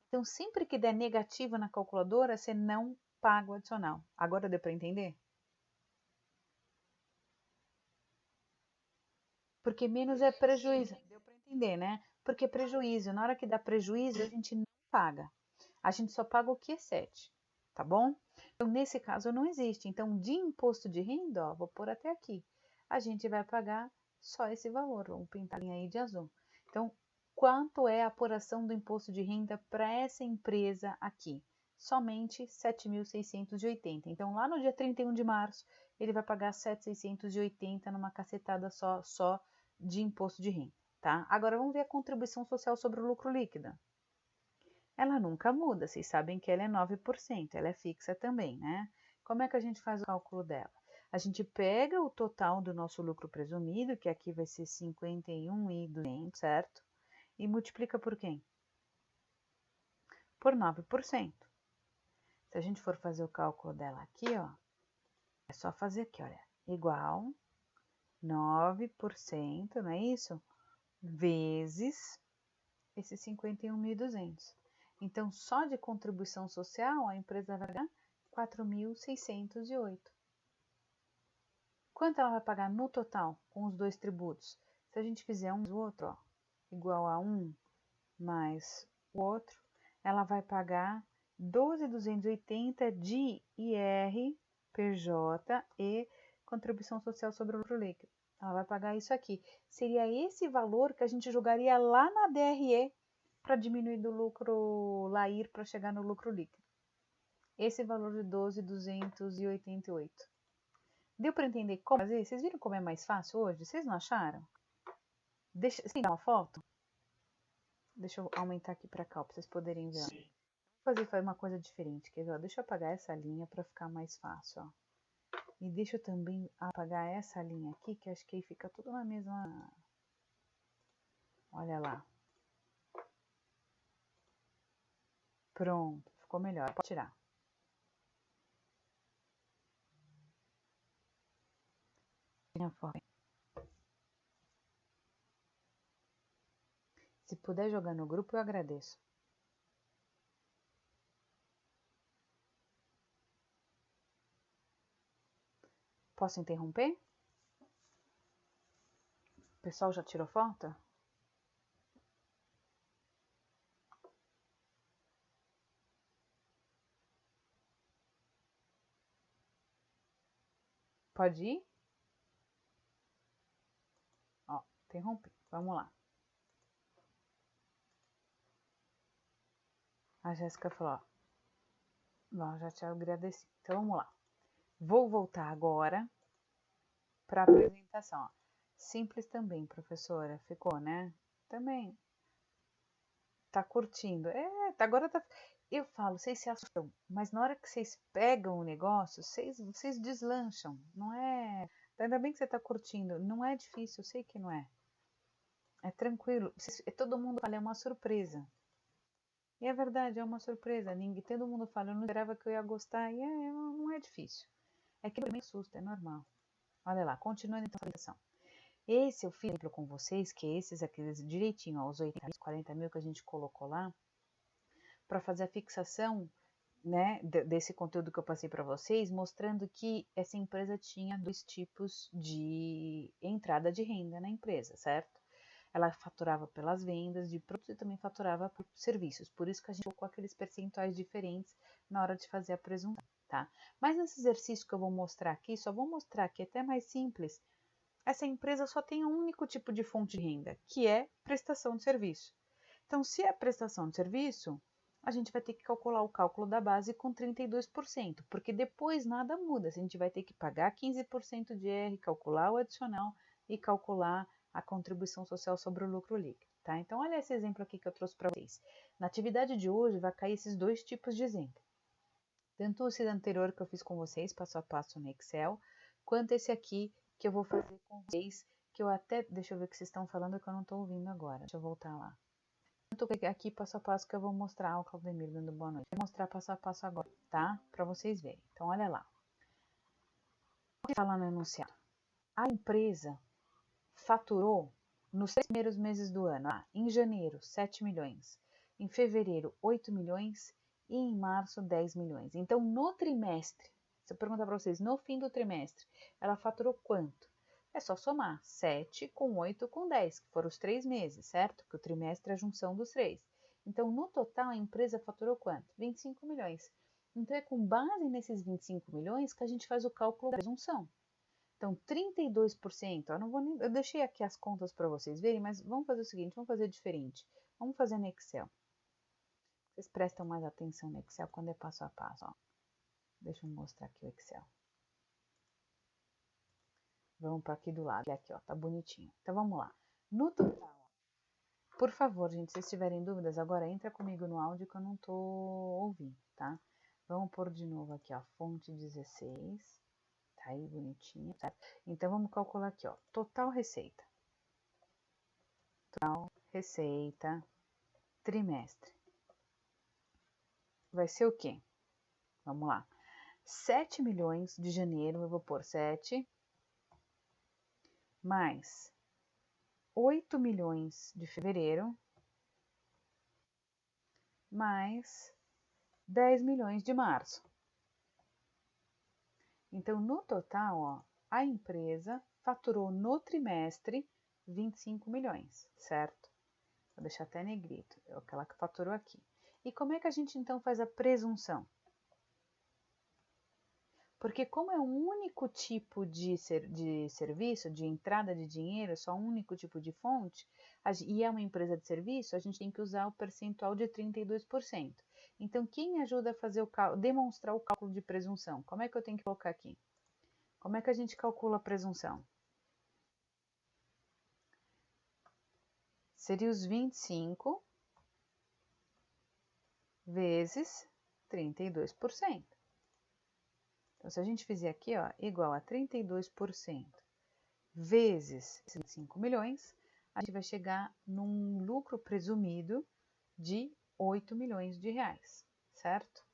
Então, sempre que der negativo na calculadora, você não paga o adicional. Agora deu para entender? Porque menos é prejuízo. Deu para entender, né? Porque prejuízo. Na hora que dá prejuízo, a gente não paga. A gente só paga o que excede, tá bom? Então, nesse caso, não existe. Então, de imposto de renda, ó, vou pôr até aqui. A gente vai pagar só esse valor. Vamos pintar a linha aí de azul. Então, quanto é a apuração do imposto de renda para essa empresa aqui? Somente 7.680. Então, lá no dia 31 de março, ele vai pagar 7.680 numa cacetada só de imposto de renda, tá? Agora, vamos ver a contribuição social sobre o lucro líquido. Ela nunca muda, vocês sabem que ela é 9%, ela é fixa também, né? Como é que a gente faz o cálculo dela? A gente pega o total do nosso lucro presumido, que aqui vai ser 51.200, certo? E multiplica por quem? Por 9%. Se a gente for fazer o cálculo dela aqui, ó, é só fazer aqui, olha, igual 9%, não é isso? Vezes esses 51.200. Então, só de contribuição social, a empresa vai pagar 4.608. Quanto ela vai pagar no total com os dois tributos? Se a gente fizer um do outro, ó, igual a 1 mais o outro, ela vai pagar 12.280 de IR, PJ e contribuição social sobre o lucro líquido. Ela vai pagar isso aqui. Seria esse valor que a gente jogaria lá na DRE para diminuir do lucro LAIR para chegar no lucro líquido. Esse valor de 12.288. Deu para entender como fazer? Vocês viram como é mais fácil hoje? Vocês não acharam? Deixa eu dar uma foto. Deixa eu aumentar aqui para cá para vocês poderem ver. Vou fazer uma coisa diferente. Quer ver? Deixa eu apagar essa linha para ficar mais fácil. Ó. E deixa eu também apagar essa linha aqui, que acho que aí fica tudo na mesma... Olha lá. Pronto, ficou melhor. Pode tirar. Se puder jogar no grupo, eu agradeço. Posso interromper? O pessoal já tirou foto? Pode ir? Ó, interrompi. Vamos lá. A Jéssica falou, ó. Bom, já te agradeci. Então, vamos lá. Vou voltar agora para a apresentação. Ó. Simples também, professora. Ficou, né? Também. Tá curtindo. Agora tá... Eu falo, vocês se assustam, mas na hora que vocês pegam o negócio, vocês deslancham. Não é... Ainda bem que você tá curtindo. Não é difícil, eu sei que não é. É tranquilo. Todo mundo fala, é uma surpresa. E é verdade, é uma surpresa. Todo mundo fala, eu não esperava que eu ia gostar. E não é difícil. É que me assusta, é normal. Olha lá, continuando então a apresentação. Esse eu fiz exemplo com vocês, que esses aqueles direitinho, ó, os 80 mil, 40 mil que a gente colocou lá, para fazer a fixação, né, desse conteúdo que eu passei para vocês, mostrando que essa empresa tinha 2 tipos de entrada de renda na empresa, certo? Ela faturava pelas vendas de produtos e também faturava por serviços. Por isso que a gente colocou aqueles percentuais diferentes na hora de fazer a presunção, tá? Mas nesse exercício que eu vou mostrar aqui, só vou mostrar que é até mais simples. Essa empresa só tem um único tipo de fonte de renda, que é prestação de serviço. Então, se é prestação de serviço, a gente vai ter que calcular o cálculo da base com 32%, porque depois nada muda. A gente vai ter que pagar 15% de IR, calcular o adicional e calcular a contribuição social sobre o lucro líquido, tá? Então, olha esse exemplo aqui que eu trouxe para vocês. Na atividade de hoje, vai cair esses 2 tipos de exemplo. Tanto esse anterior que eu fiz com vocês, passo a passo no Excel, quanto esse aqui que eu vou fazer com vocês, que eu até... Deixa eu ver o que vocês estão falando, que eu não estou ouvindo agora. Deixa eu voltar lá. Tanto aqui passo a passo que eu vou mostrar, o Claudemir dando boa noite. Vou mostrar passo a passo agora, tá? Para vocês verem. Então, olha lá. O que fala no enunciado? A empresa faturou nos 3 primeiros meses do ano, em janeiro, 7 milhões, em fevereiro, 8 milhões e em março, 10 milhões. Então, no trimestre, se eu perguntar para vocês, no fim do trimestre, ela faturou quanto? É só somar 7 com 8 com 10, que foram os 3 meses, certo? Que o trimestre é a junção dos 3. Então, no total, a empresa faturou quanto? 25 milhões. Então, é com base nesses 25 milhões que a gente faz o cálculo da presunção. Então, 32%, eu deixei aqui as contas para vocês verem, mas vamos fazer o seguinte, vamos fazer diferente. Vamos fazer no Excel. Vocês prestam mais atenção no Excel quando é passo a passo. Ó. Deixa eu mostrar aqui o Excel. Vamos para aqui do lado. Aqui, ó, tá bonitinho. Então, vamos lá. No total, por favor, gente, se vocês tiverem dúvidas, agora entra comigo no áudio que eu não tô ouvindo, tá? Vamos pôr de novo aqui, ó, fonte 16. Tá aí, bonitinho, certo? Então, vamos calcular aqui, ó, total receita. Total receita trimestre. Vai ser o quê? Vamos lá. 7 milhões de janeiro, eu vou pôr 7, mais 8 milhões de fevereiro, mais 10 milhões de março. Então, no total, ó, a empresa faturou no trimestre 25 milhões, certo? Vou deixar até negrito, é aquela que faturou aqui. E como é que a gente, então, faz a presunção? Porque como é um único tipo de serviço, de entrada de dinheiro, só um único tipo de fonte, e é uma empresa de serviço, a gente tem que usar o percentual de 32%. Então, quem me ajuda a fazer demonstrar o cálculo de presunção? Como é que eu tenho que colocar aqui? Como é que a gente calcula a presunção? Seria os 25 vezes 32%. Então, se a gente fizer aqui, ó, igual a 32% vezes 25 milhões, a gente vai chegar num lucro presumido de 8 milhões de reais, certo?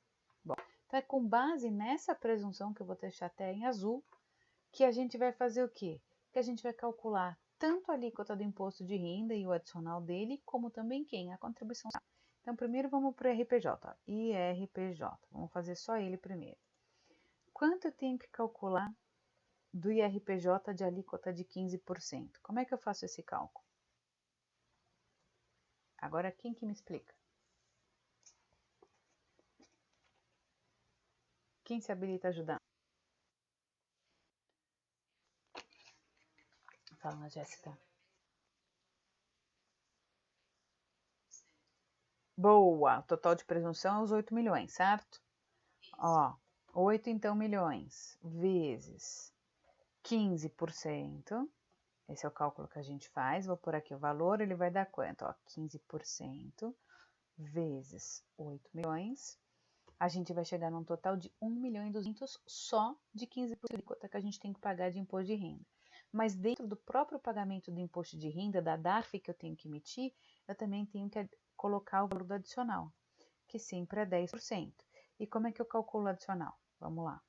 Bom, então é com base nessa presunção, que eu vou deixar até em azul, que a gente vai fazer o quê? Que a gente vai calcular tanto a alíquota do imposto de renda e o adicional dele, como também quem? A contribuição. Então, primeiro vamos para o RPJ, ó. IRPJ, vamos fazer só ele primeiro. Quanto eu tenho que calcular do IRPJ de alíquota de 15%? Como é que eu faço esse cálculo? Agora, quem que me explica? Quem se habilita a ajudar? Fala, Jéssica. Boa! O total de presunção é os 8 milhões, certo? Ó, 8 então milhões vezes 15%. Esse é o cálculo que a gente faz. Vou pôr aqui o valor, ele vai dar quanto? Ó, 15% vezes 8 milhões. A gente vai chegar num total de 1 milhão e 200 só de 15% que a gente tem que pagar de imposto de renda. Mas dentro do próprio pagamento do imposto de renda, da DARF que eu tenho que emitir, eu também tenho que colocar o valor do adicional, que sempre é 10%. E como é que eu calculo o adicional? Vamos lá.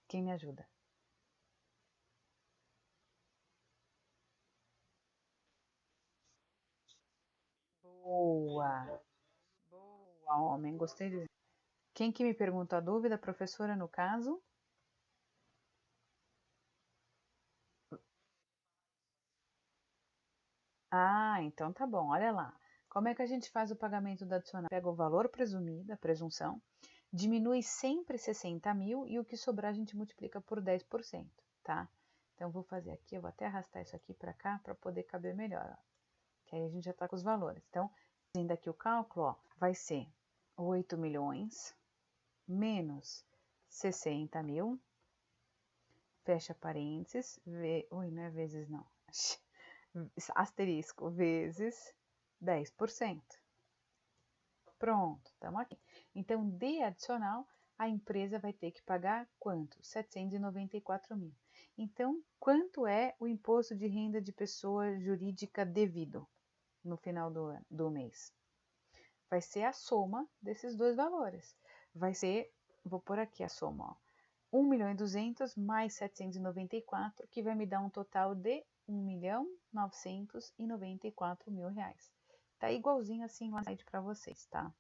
Quem me ajuda? Boa! Boa, homem, gostei de... Quem que me pergunta a dúvida? A professora, no caso? Ah, então tá bom, olha lá. Como é que a gente faz o pagamento do adicional? Pega o valor presumido, a presunção, diminui sempre 60 mil e o que sobrar a gente multiplica por 10%, tá? Então, vou fazer aqui, eu vou até arrastar isso aqui para cá para poder caber melhor, ó. Que aí a gente já tá com os valores. Então, fazendo aqui o cálculo, ó, vai ser 8 milhões menos 60 mil, fecha parênteses, ui, não é vezes não, asterisco, vezes 10%. Pronto, estamos aqui. Então, de adicional, a empresa vai ter que pagar quanto? 794 mil. Então, quanto é o imposto de renda de pessoa jurídica devido no final do mês? Vai ser a soma desses dois valores. Vai ser, vou pôr aqui a soma, ó, 1 milhão e 200 mais 794, que vai me dar um total de 1 milhão 994 mil reais. Tá igualzinho assim lá para vocês, tá?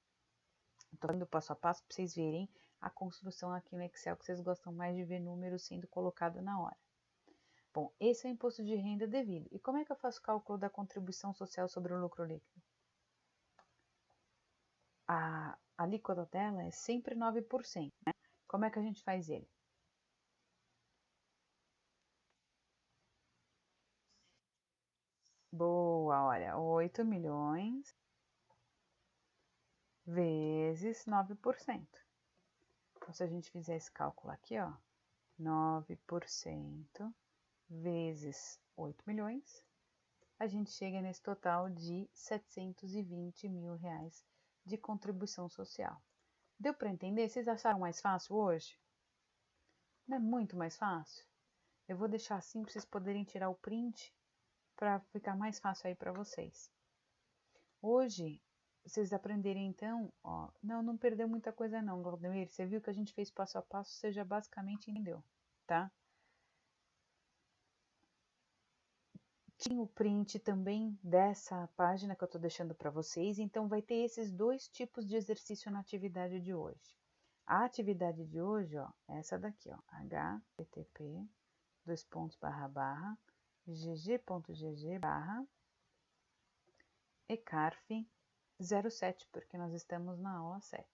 Tô dando passo a passo para vocês verem a construção aqui no Excel, que vocês gostam mais de ver números sendo colocado na hora. Bom, esse é o imposto de renda devido. E como é que eu faço o cálculo da contribuição social sobre o lucro líquido? A alíquota dela é sempre 9%, né? Como é que a gente faz ele? Boa, olha, 8 milhões vezes 9%. Então, se a gente fizer esse cálculo aqui, ó, 9% vezes 8 milhões, a gente chega nesse total de 720 mil reais de contribuição social. Deu para entender? Vocês acharam mais fácil hoje? Não é muito mais fácil? Eu vou deixar assim para vocês poderem tirar o print para ficar mais fácil aí para vocês. Hoje, vocês aprenderem então, ó, não perdeu muita coisa não, Claudemir, você viu que a gente fez passo a passo, você já basicamente entendeu, tá? Tinha o print também dessa página que eu tô deixando para vocês, então vai ter esses dois tipos de exercício na atividade de hoje. A atividade de hoje, ó, é essa daqui, ó, http gg.gg ecarf 07, porque nós estamos na aula 7,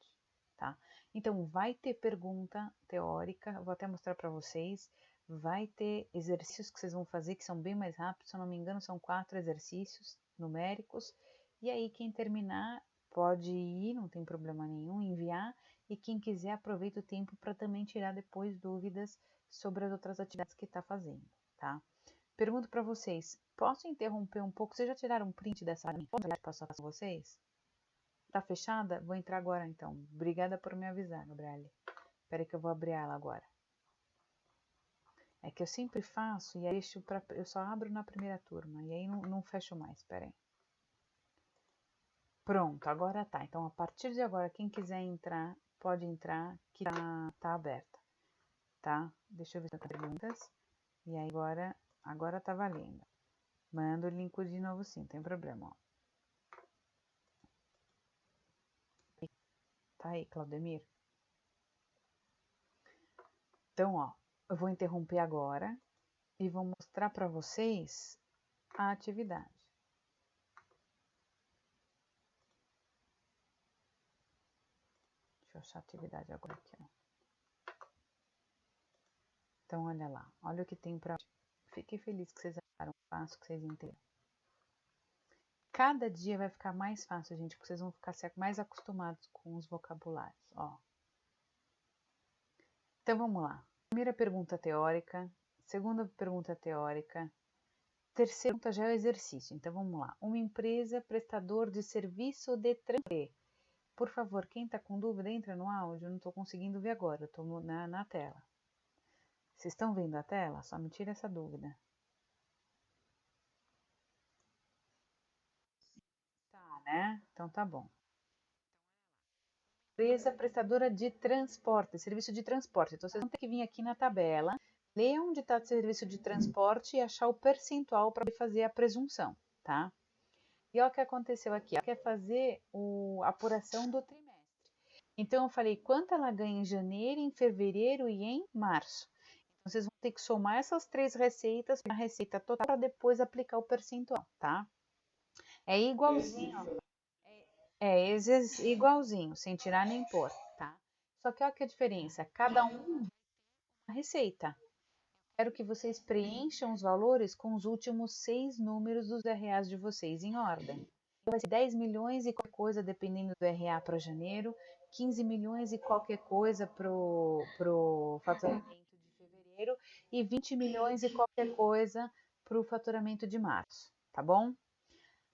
tá? Então, vai ter pergunta teórica, vou até mostrar para vocês, vai ter exercícios que vocês vão fazer que são bem mais rápidos, se eu não me engano, são 4 exercícios numéricos, e aí quem terminar pode ir, não tem problema nenhum, enviar, e quem quiser aproveita o tempo para também tirar depois dúvidas sobre as outras atividades que está fazendo, tá? Pergunto para vocês, posso interromper um pouco? Vocês já tiraram um print dessa página? Posso passar para vocês? Tá fechada? Vou entrar agora então. Obrigada por me avisar, Gabriele. Espera que eu vou abrir ela agora. É que eu sempre faço e aí eu só abro na primeira turma e aí não fecho mais, espera aí. Pronto, agora tá. Então, a partir de agora, quem quiser entrar, pode entrar, que tá aberta, tá? Deixa eu ver se tem perguntas. E aí, agora tá valendo. Manda o link de novo sim, não tem problema, ó. Tá aí, Claudemir? Então, ó, eu vou interromper agora e vou mostrar para vocês a atividade. Deixa eu achar a atividade agora aqui, ó. Então, olha lá, olha o que tem para. Fiquei feliz que vocês acharam fácil, que vocês entenderam. Cada dia vai ficar mais fácil, gente, porque vocês vão ficar mais acostumados com os vocabulários, ó. Então, vamos lá. Primeira pergunta teórica, segunda pergunta teórica, terceira pergunta já é o exercício. Então, vamos lá. Uma empresa prestador de serviço de transporte. Por favor, quem está com dúvida, entra no áudio. Eu não estou conseguindo ver agora, eu estou na tela. Vocês estão vendo a tela? Só me tira essa dúvida. Tá, né? Então tá bom. Empresa prestadora de transporte, serviço de transporte. Então, vocês vão ter que vir aqui na tabela, ler onde está o serviço de transporte e achar o percentual para fazer a presunção, tá? E olha o que aconteceu aqui. Ela quer fazer a apuração do trimestre. Então, eu falei quanto ela ganha em janeiro, em fevereiro e em março. Então, vocês vão ter que somar essas 3 receitas, a receita total, para depois aplicar o percentual, tá? É igualzinho. É igualzinho, sem tirar nem pôr, tá? Só que olha que a diferença. Cada um uma receita. Quero que vocês preencham os valores com os últimos 6 números dos RAs de vocês em ordem. Vai ser 10 milhões e qualquer coisa, dependendo do RA para janeiro, 15 milhões e qualquer coisa para o faturamento de fevereiro e 20 milhões e qualquer coisa para o faturamento de março, tá bom?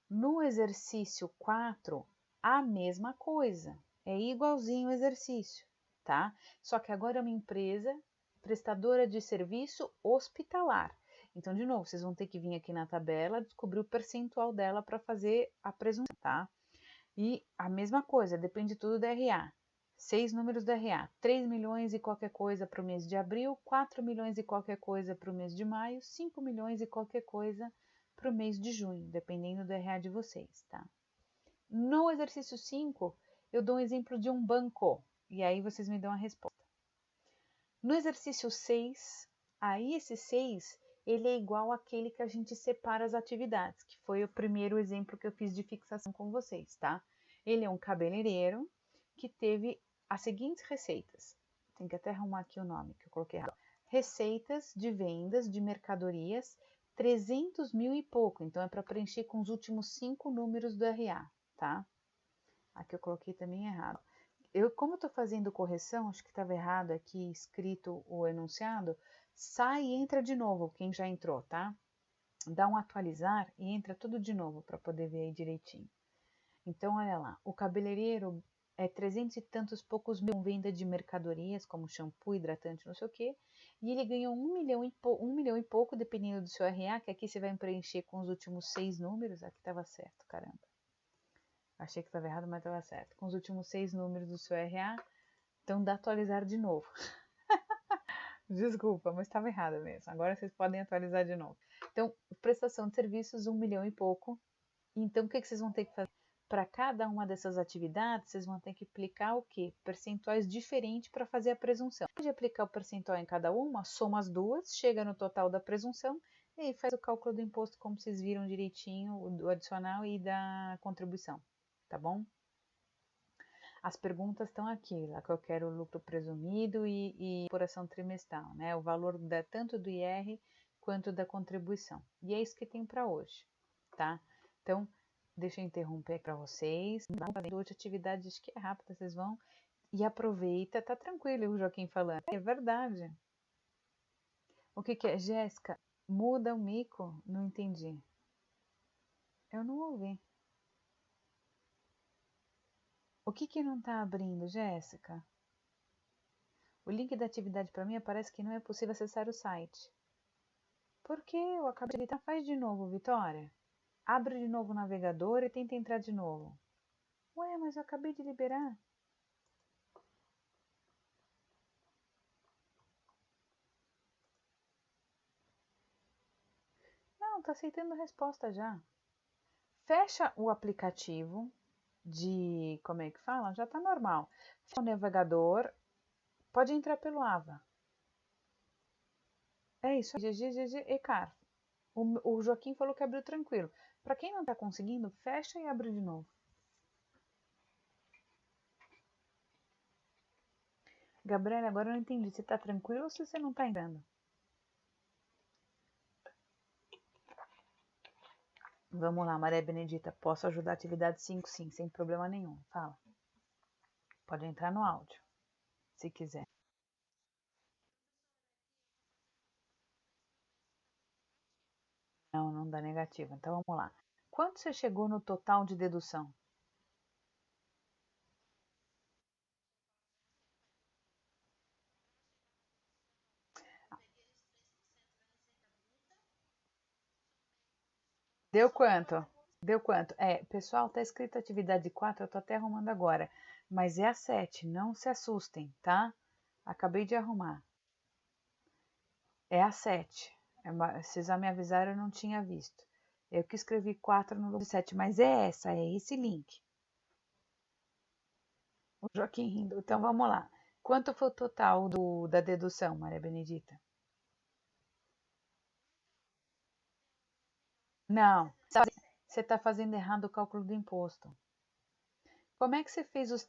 No exercício 4, a mesma coisa, é igualzinho o exercício, tá? Só que agora é uma empresa prestadora de serviço hospitalar. Então, de novo, vocês vão ter que vir aqui na tabela, descobrir o percentual dela para fazer a presunção, tá? E a mesma coisa, depende tudo do RA. 6 números do RA, 3 milhões e qualquer coisa para o mês de abril, 4 milhões e qualquer coisa para o mês de maio, 5 milhões e qualquer coisa para o mês de junho, dependendo do RA de vocês, tá? No exercício 5, eu dou um exemplo de um banco, e aí vocês me dão a resposta. No exercício 6, aí esse 6, ele é igual àquele que a gente separa as atividades, que foi o primeiro exemplo que eu fiz de fixação com vocês, tá? Ele é um cabeleireiro que teve as seguintes receitas. Tem que até arrumar aqui o nome, que eu coloquei errado. Receitas de vendas de mercadorias, 300 mil e pouco. Então, é para preencher com os últimos 5 números do RA, tá? Aqui eu coloquei também errado. Como eu estou fazendo correção, acho que estava errado aqui escrito o enunciado, sai e entra de novo, quem já entrou, tá? Dá um atualizar e entra tudo de novo para poder ver aí direitinho. Então, olha lá, o cabeleireiro é 300 e tantos poucos mil venda de mercadorias, como shampoo, hidratante, não sei o quê, e ele ganhou 1 milhão e pouco, dependendo do seu RA, que aqui você vai preencher com os últimos 6 números, aqui estava certo, caramba. Achei que estava errado, mas estava certo. Com os últimos 6 números do seu RA, então dá atualizar de novo. Desculpa, mas estava errado mesmo. Agora vocês podem atualizar de novo. Então, prestação de serviços, 1 milhão e pouco. Então, o que vocês vão ter que fazer? Para cada uma dessas atividades, vocês vão ter que aplicar o quê? Percentuais diferentes para fazer a presunção. Pode aplicar o percentual em cada uma, soma as duas, chega no total da presunção e aí faz o cálculo do imposto, como vocês viram direitinho, do adicional e da contribuição, tá bom? As perguntas estão aqui, lá que eu quero o lucro presumido e apuração trimestral, né? O valor tanto do IR quanto da contribuição. E é isso que tem para hoje, tá? Então, deixa eu interromper para vocês. Vamos fazer hoje atividade, acho que é rápida, vocês vão. E aproveita, tá tranquilo o Joaquim falando. É verdade. O que é? Jéssica, muda o mico? Não entendi. Eu não ouvi. O que não tá abrindo, Jéssica? O link da atividade para mim aparece que não é possível acessar o site. Por que eu acabei de editar? Faz de novo, Vitória. Abre de novo o navegador e tenta entrar de novo. Ué, mas eu acabei de liberar. Não, tá aceitando a resposta já. Fecha o aplicativo de... Como é que fala? Já tá normal. Fecha o navegador. Pode entrar pelo Ava. É isso. GGGG e Car. O Joaquim falou que abriu tranquilo. Para quem não tá conseguindo, fecha e abre de novo. Gabriela, agora eu não entendi. Você tá tranquilo ou se você não tá entrando? Vamos lá, Maria Benedita. Posso ajudar a atividade 5, sim, sem problema nenhum. Fala. Pode entrar no áudio, se quiser. Não, não dá negativo. Então vamos lá. Quanto você chegou no total de dedução? Deu quanto? Deu quanto? Pessoal, tá escrito atividade 4, eu tô até arrumando agora. Mas é a 7, não se assustem, tá? Acabei de arrumar. É a 7. Vocês já me avisaram, eu não tinha visto. Eu que escrevi 4 no lugar de 7, mas é essa, é esse link. O Joaquim rindo. Então vamos lá. Quanto foi o total da dedução, Maria Benedita? Não, você está fazendo errado o cálculo do imposto. Como é que você fez os...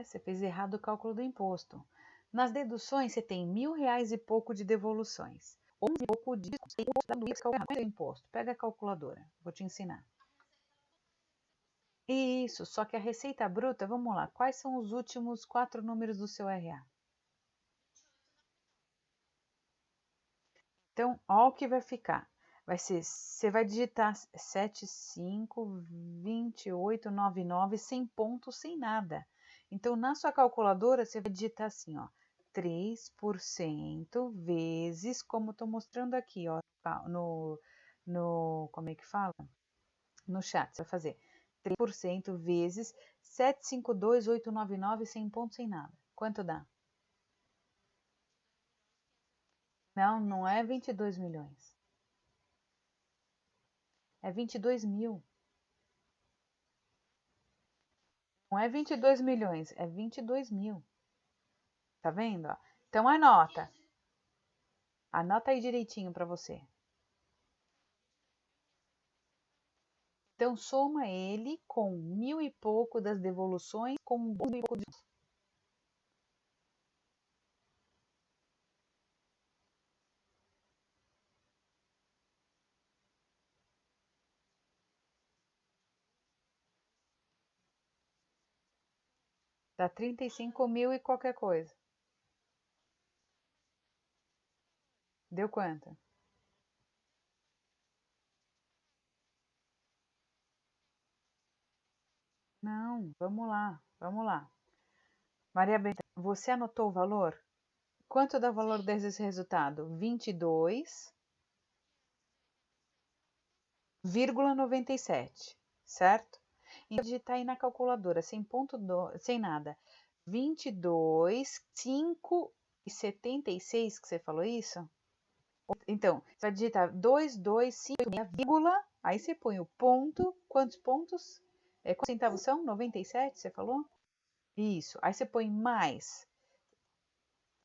você fez errado o cálculo do imposto. Nas deduções, você tem R$ 1.000 e pouco de devoluções. 11 e pouco de imposto. Pega a calculadora, vou te ensinar. Isso, só que a receita bruta, vamos lá. Quais são os últimos 4 números do seu RA? Então, ó o que vai ficar. Você vai digitar 752899 sem ponto, sem nada. Então, na sua calculadora, você vai digitar assim, ó, 3% vezes, como estou mostrando aqui, ó, como é que fala? No chat, você vai fazer 3% vezes 752899 sem ponto, sem nada. Quanto dá? Não, não é 22 milhões. É 22 mil. Não é 22 milhões, é 22 mil. Tá vendo? Ó? Então anota. Anota aí direitinho para você. Então soma ele com 1.000 e pouco das devoluções com 1.000 e pouco de... Dá 35 mil e qualquer coisa. Deu quanto? Não, vamos lá, vamos lá. Maria Benta, você anotou o valor? Quanto dá o valor desse resultado? 22,97, certo? Então, digitar aí na calculadora, sem ponto, sem nada. 22, 5 e 76, que você falou isso? Então, você vai digitar 225, vírgula, aí você põe o ponto, quantos pontos? Quantos centavos são? 97, você falou? Isso, aí você põe mais.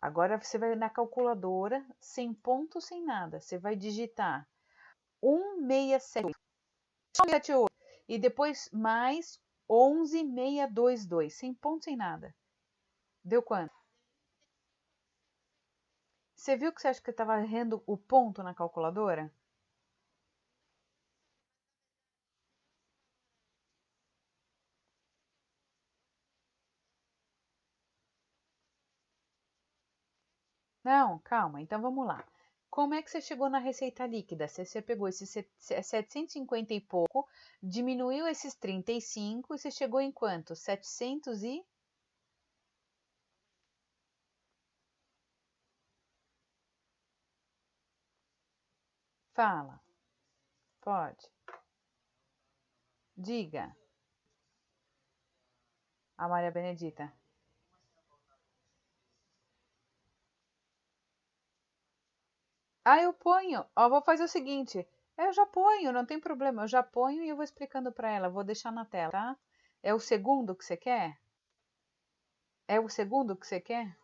Agora você vai na calculadora, sem ponto, sem nada. Você vai digitar 167,78 e depois mais 11,622, sem ponto, sem nada. Deu quanto? Você viu que você acha que estava errando o ponto na calculadora? Não, calma. Então vamos lá. Como é que você chegou na receita líquida? Você pegou esses 750 e pouco, diminuiu esses 35 e você chegou em quanto? 700 e... Fala. Pode. Diga. A Maria Benedita. Ah, eu ponho. Ó, vou fazer o seguinte. Eu já ponho, não tem problema. Eu já ponho e eu vou explicando para ela. Vou deixar na tela, tá? É o segundo que você quer? É o segundo que você quer?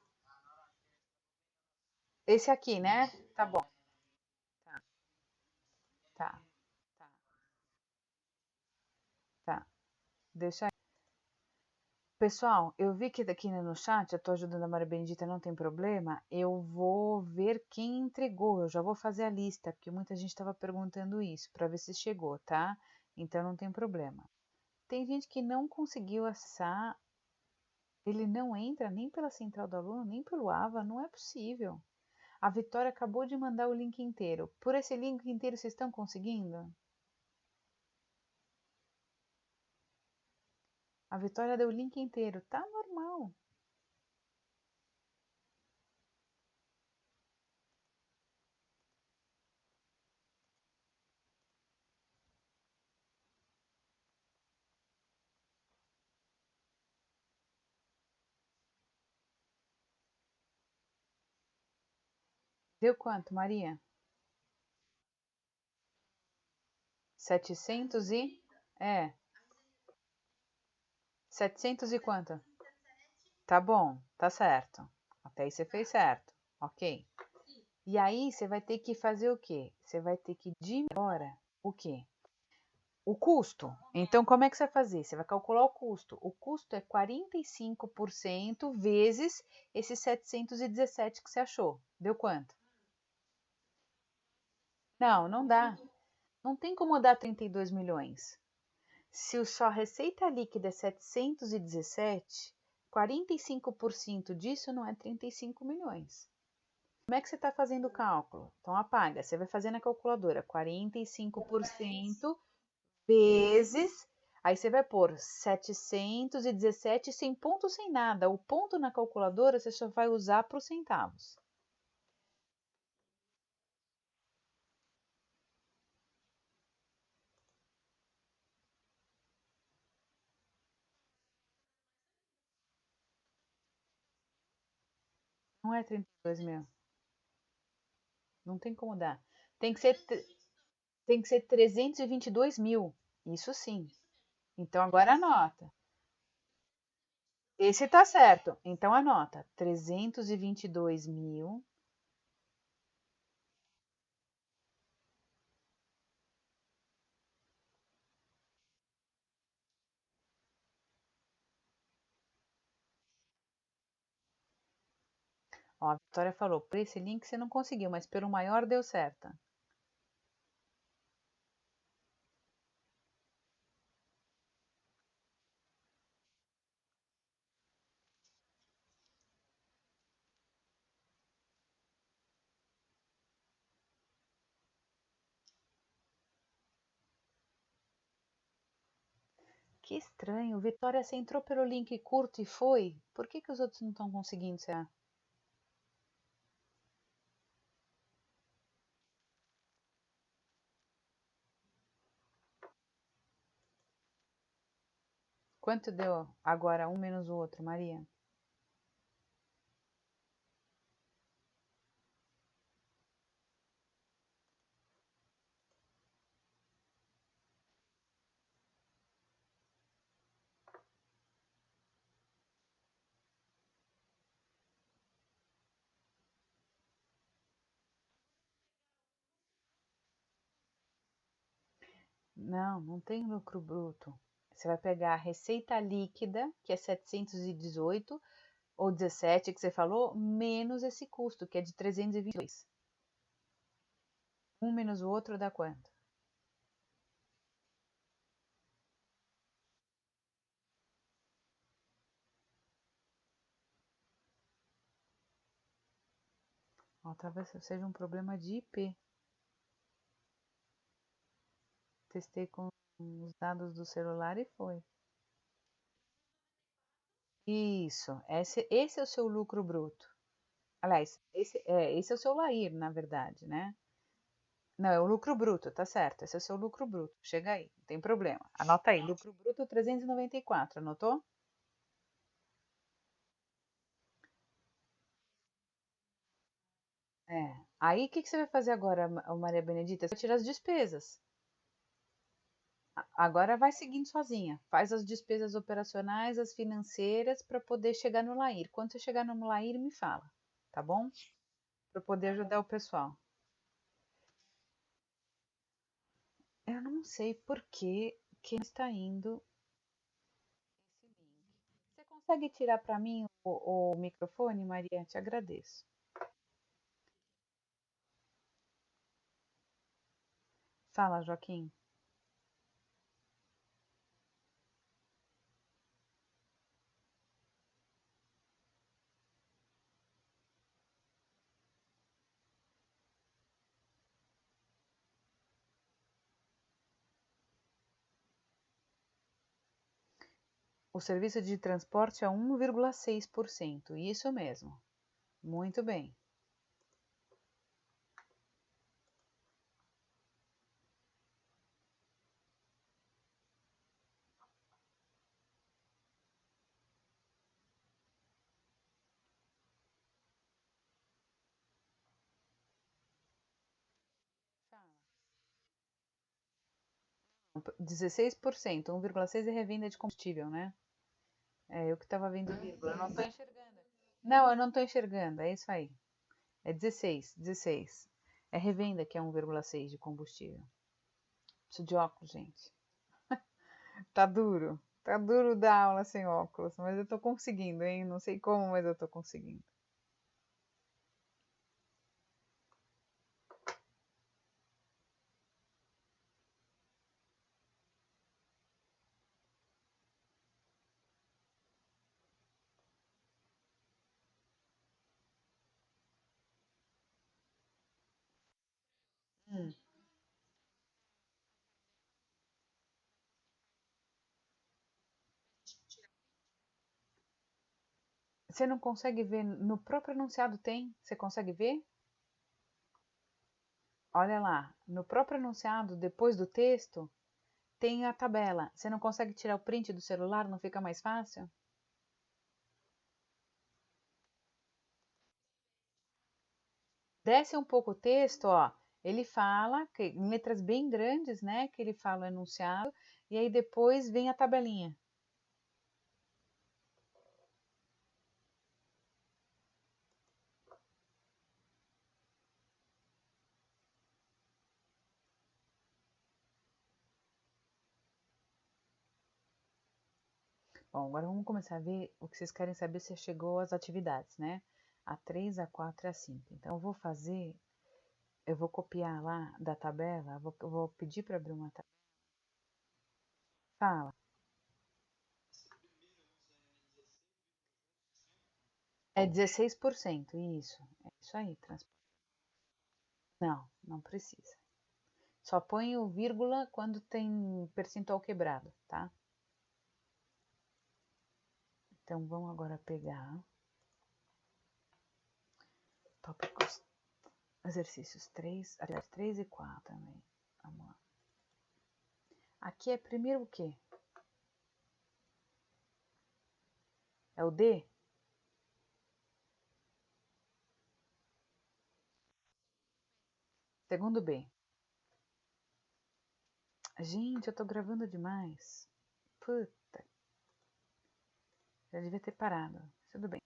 Esse aqui, né? Tá bom. Tá, tá, tá, tá. Deixa aí. Pessoal, eu vi que daqui no chat, eu tô ajudando a Maria Benedita, não tem problema. Eu vou ver quem entregou. Eu já vou fazer a lista, porque muita gente estava perguntando isso, para ver se chegou, tá? Então não tem problema. Tem gente que não conseguiu acessar, ele não entra nem pela central do aluno, nem pelo AVA, não é possível. A Vitória acabou de mandar o link inteiro. Por esse link inteiro vocês estão conseguindo? A Vitória deu o link inteiro, tá normal. Deu quanto, Maria? 700 e? É, 700 e quanto? Tá bom, tá certo. Até aí você fez certo, ok. E aí você vai ter que fazer o quê? Você vai ter que diminuir agora o quê? O custo. Então, como é que você vai fazer? Você vai calcular o custo. O custo é 45% vezes esses 717 que você achou. Deu quanto? Não, não dá. Não tem como dar 32 milhões. Se sua receita líquida é 717, 45% disso não é 35 milhões. Como é que você está fazendo o cálculo? Então apaga, você vai fazer na calculadora 45% vezes, aí você vai pôr 717 sem ponto, sem nada. O ponto na calculadora você só vai usar para os centavos. Não é 32 mil. Não tem como dar. Tem que ser, tem que ser 322 mil. Isso sim. Então agora anota. Esse tá certo. Então anota. 322 mil. Ó, a Vitória falou, por esse link você não conseguiu, mas pelo maior deu certo. Que estranho. Vitória, você entrou pelo link curto e foi? Por que que os outros não estão conseguindo, será? Quanto deu agora um menos o outro, Maria? Não, não tem lucro bruto. Você vai pegar a receita líquida, que é 718 ou 17 que você falou, menos esse custo, que é de 322. Um menos o outro dá quanto? Ó, talvez seja um problema de IP. Testei com os dados do celular e foi. Isso, esse é o seu lucro bruto. Aliás, esse é o seu LAIR, na verdade, né? Não, é o lucro bruto, tá certo. Esse é o seu lucro bruto. Chega aí, não tem problema. Anota aí, lucro bruto 394, anotou? É. Aí o que que você vai fazer agora, Maria Benedita? Você vai tirar as despesas. Agora vai seguindo sozinha. Faz as despesas operacionais, as financeiras, para poder chegar no LAIR. Quando você chegar no LAIR, me fala, tá bom? Para poder ajudar o pessoal. Eu não sei por que não está indo esse link. Você consegue tirar para mim o microfone, Maria? Te agradeço. Fala, Joaquim. O serviço de transporte é 1,6%. Isso mesmo. Muito bem. Fala. 16%, 1,6% é revenda de combustível, né? É eu que estava vendo vírgula, eu não estou enxergando. Não, eu não estou enxergando, é isso aí. É 16, 16. É revenda que é 1,6 de combustível. Preciso de óculos, gente. Tá duro. Tá duro dar aula sem óculos, mas eu tô conseguindo, hein? Não sei como, mas eu tô conseguindo. Hum. Você não consegue ver no próprio enunciado tem? Você consegue ver? Olha lá, no próprio enunciado, depois do texto, tem a tabela. Você não consegue tirar o print do celular? Não fica mais fácil? Desce um pouco o texto, ó. Ele fala, em letras bem grandes, né? Que ele fala o enunciado, e aí depois vem a tabelinha. Bom, agora vamos começar a ver o que vocês querem saber se chegou às atividades, né? A 3, a 4 e a 5. Então, eu vou copiar lá da tabela, eu vou pedir para abrir uma tabela. Fala. É 16%, isso. É isso aí, Não, não precisa. Só põe o vírgula quando tem percentual quebrado, tá? Então, vamos agora pegar tópicos, exercícios 3, atividade 3 e 4 também. Vamos lá. Aqui é primeiro o quê? É o D? Segundo B. Gente, eu tô gravando demais. Puta, já devia ter parado. Tudo bem.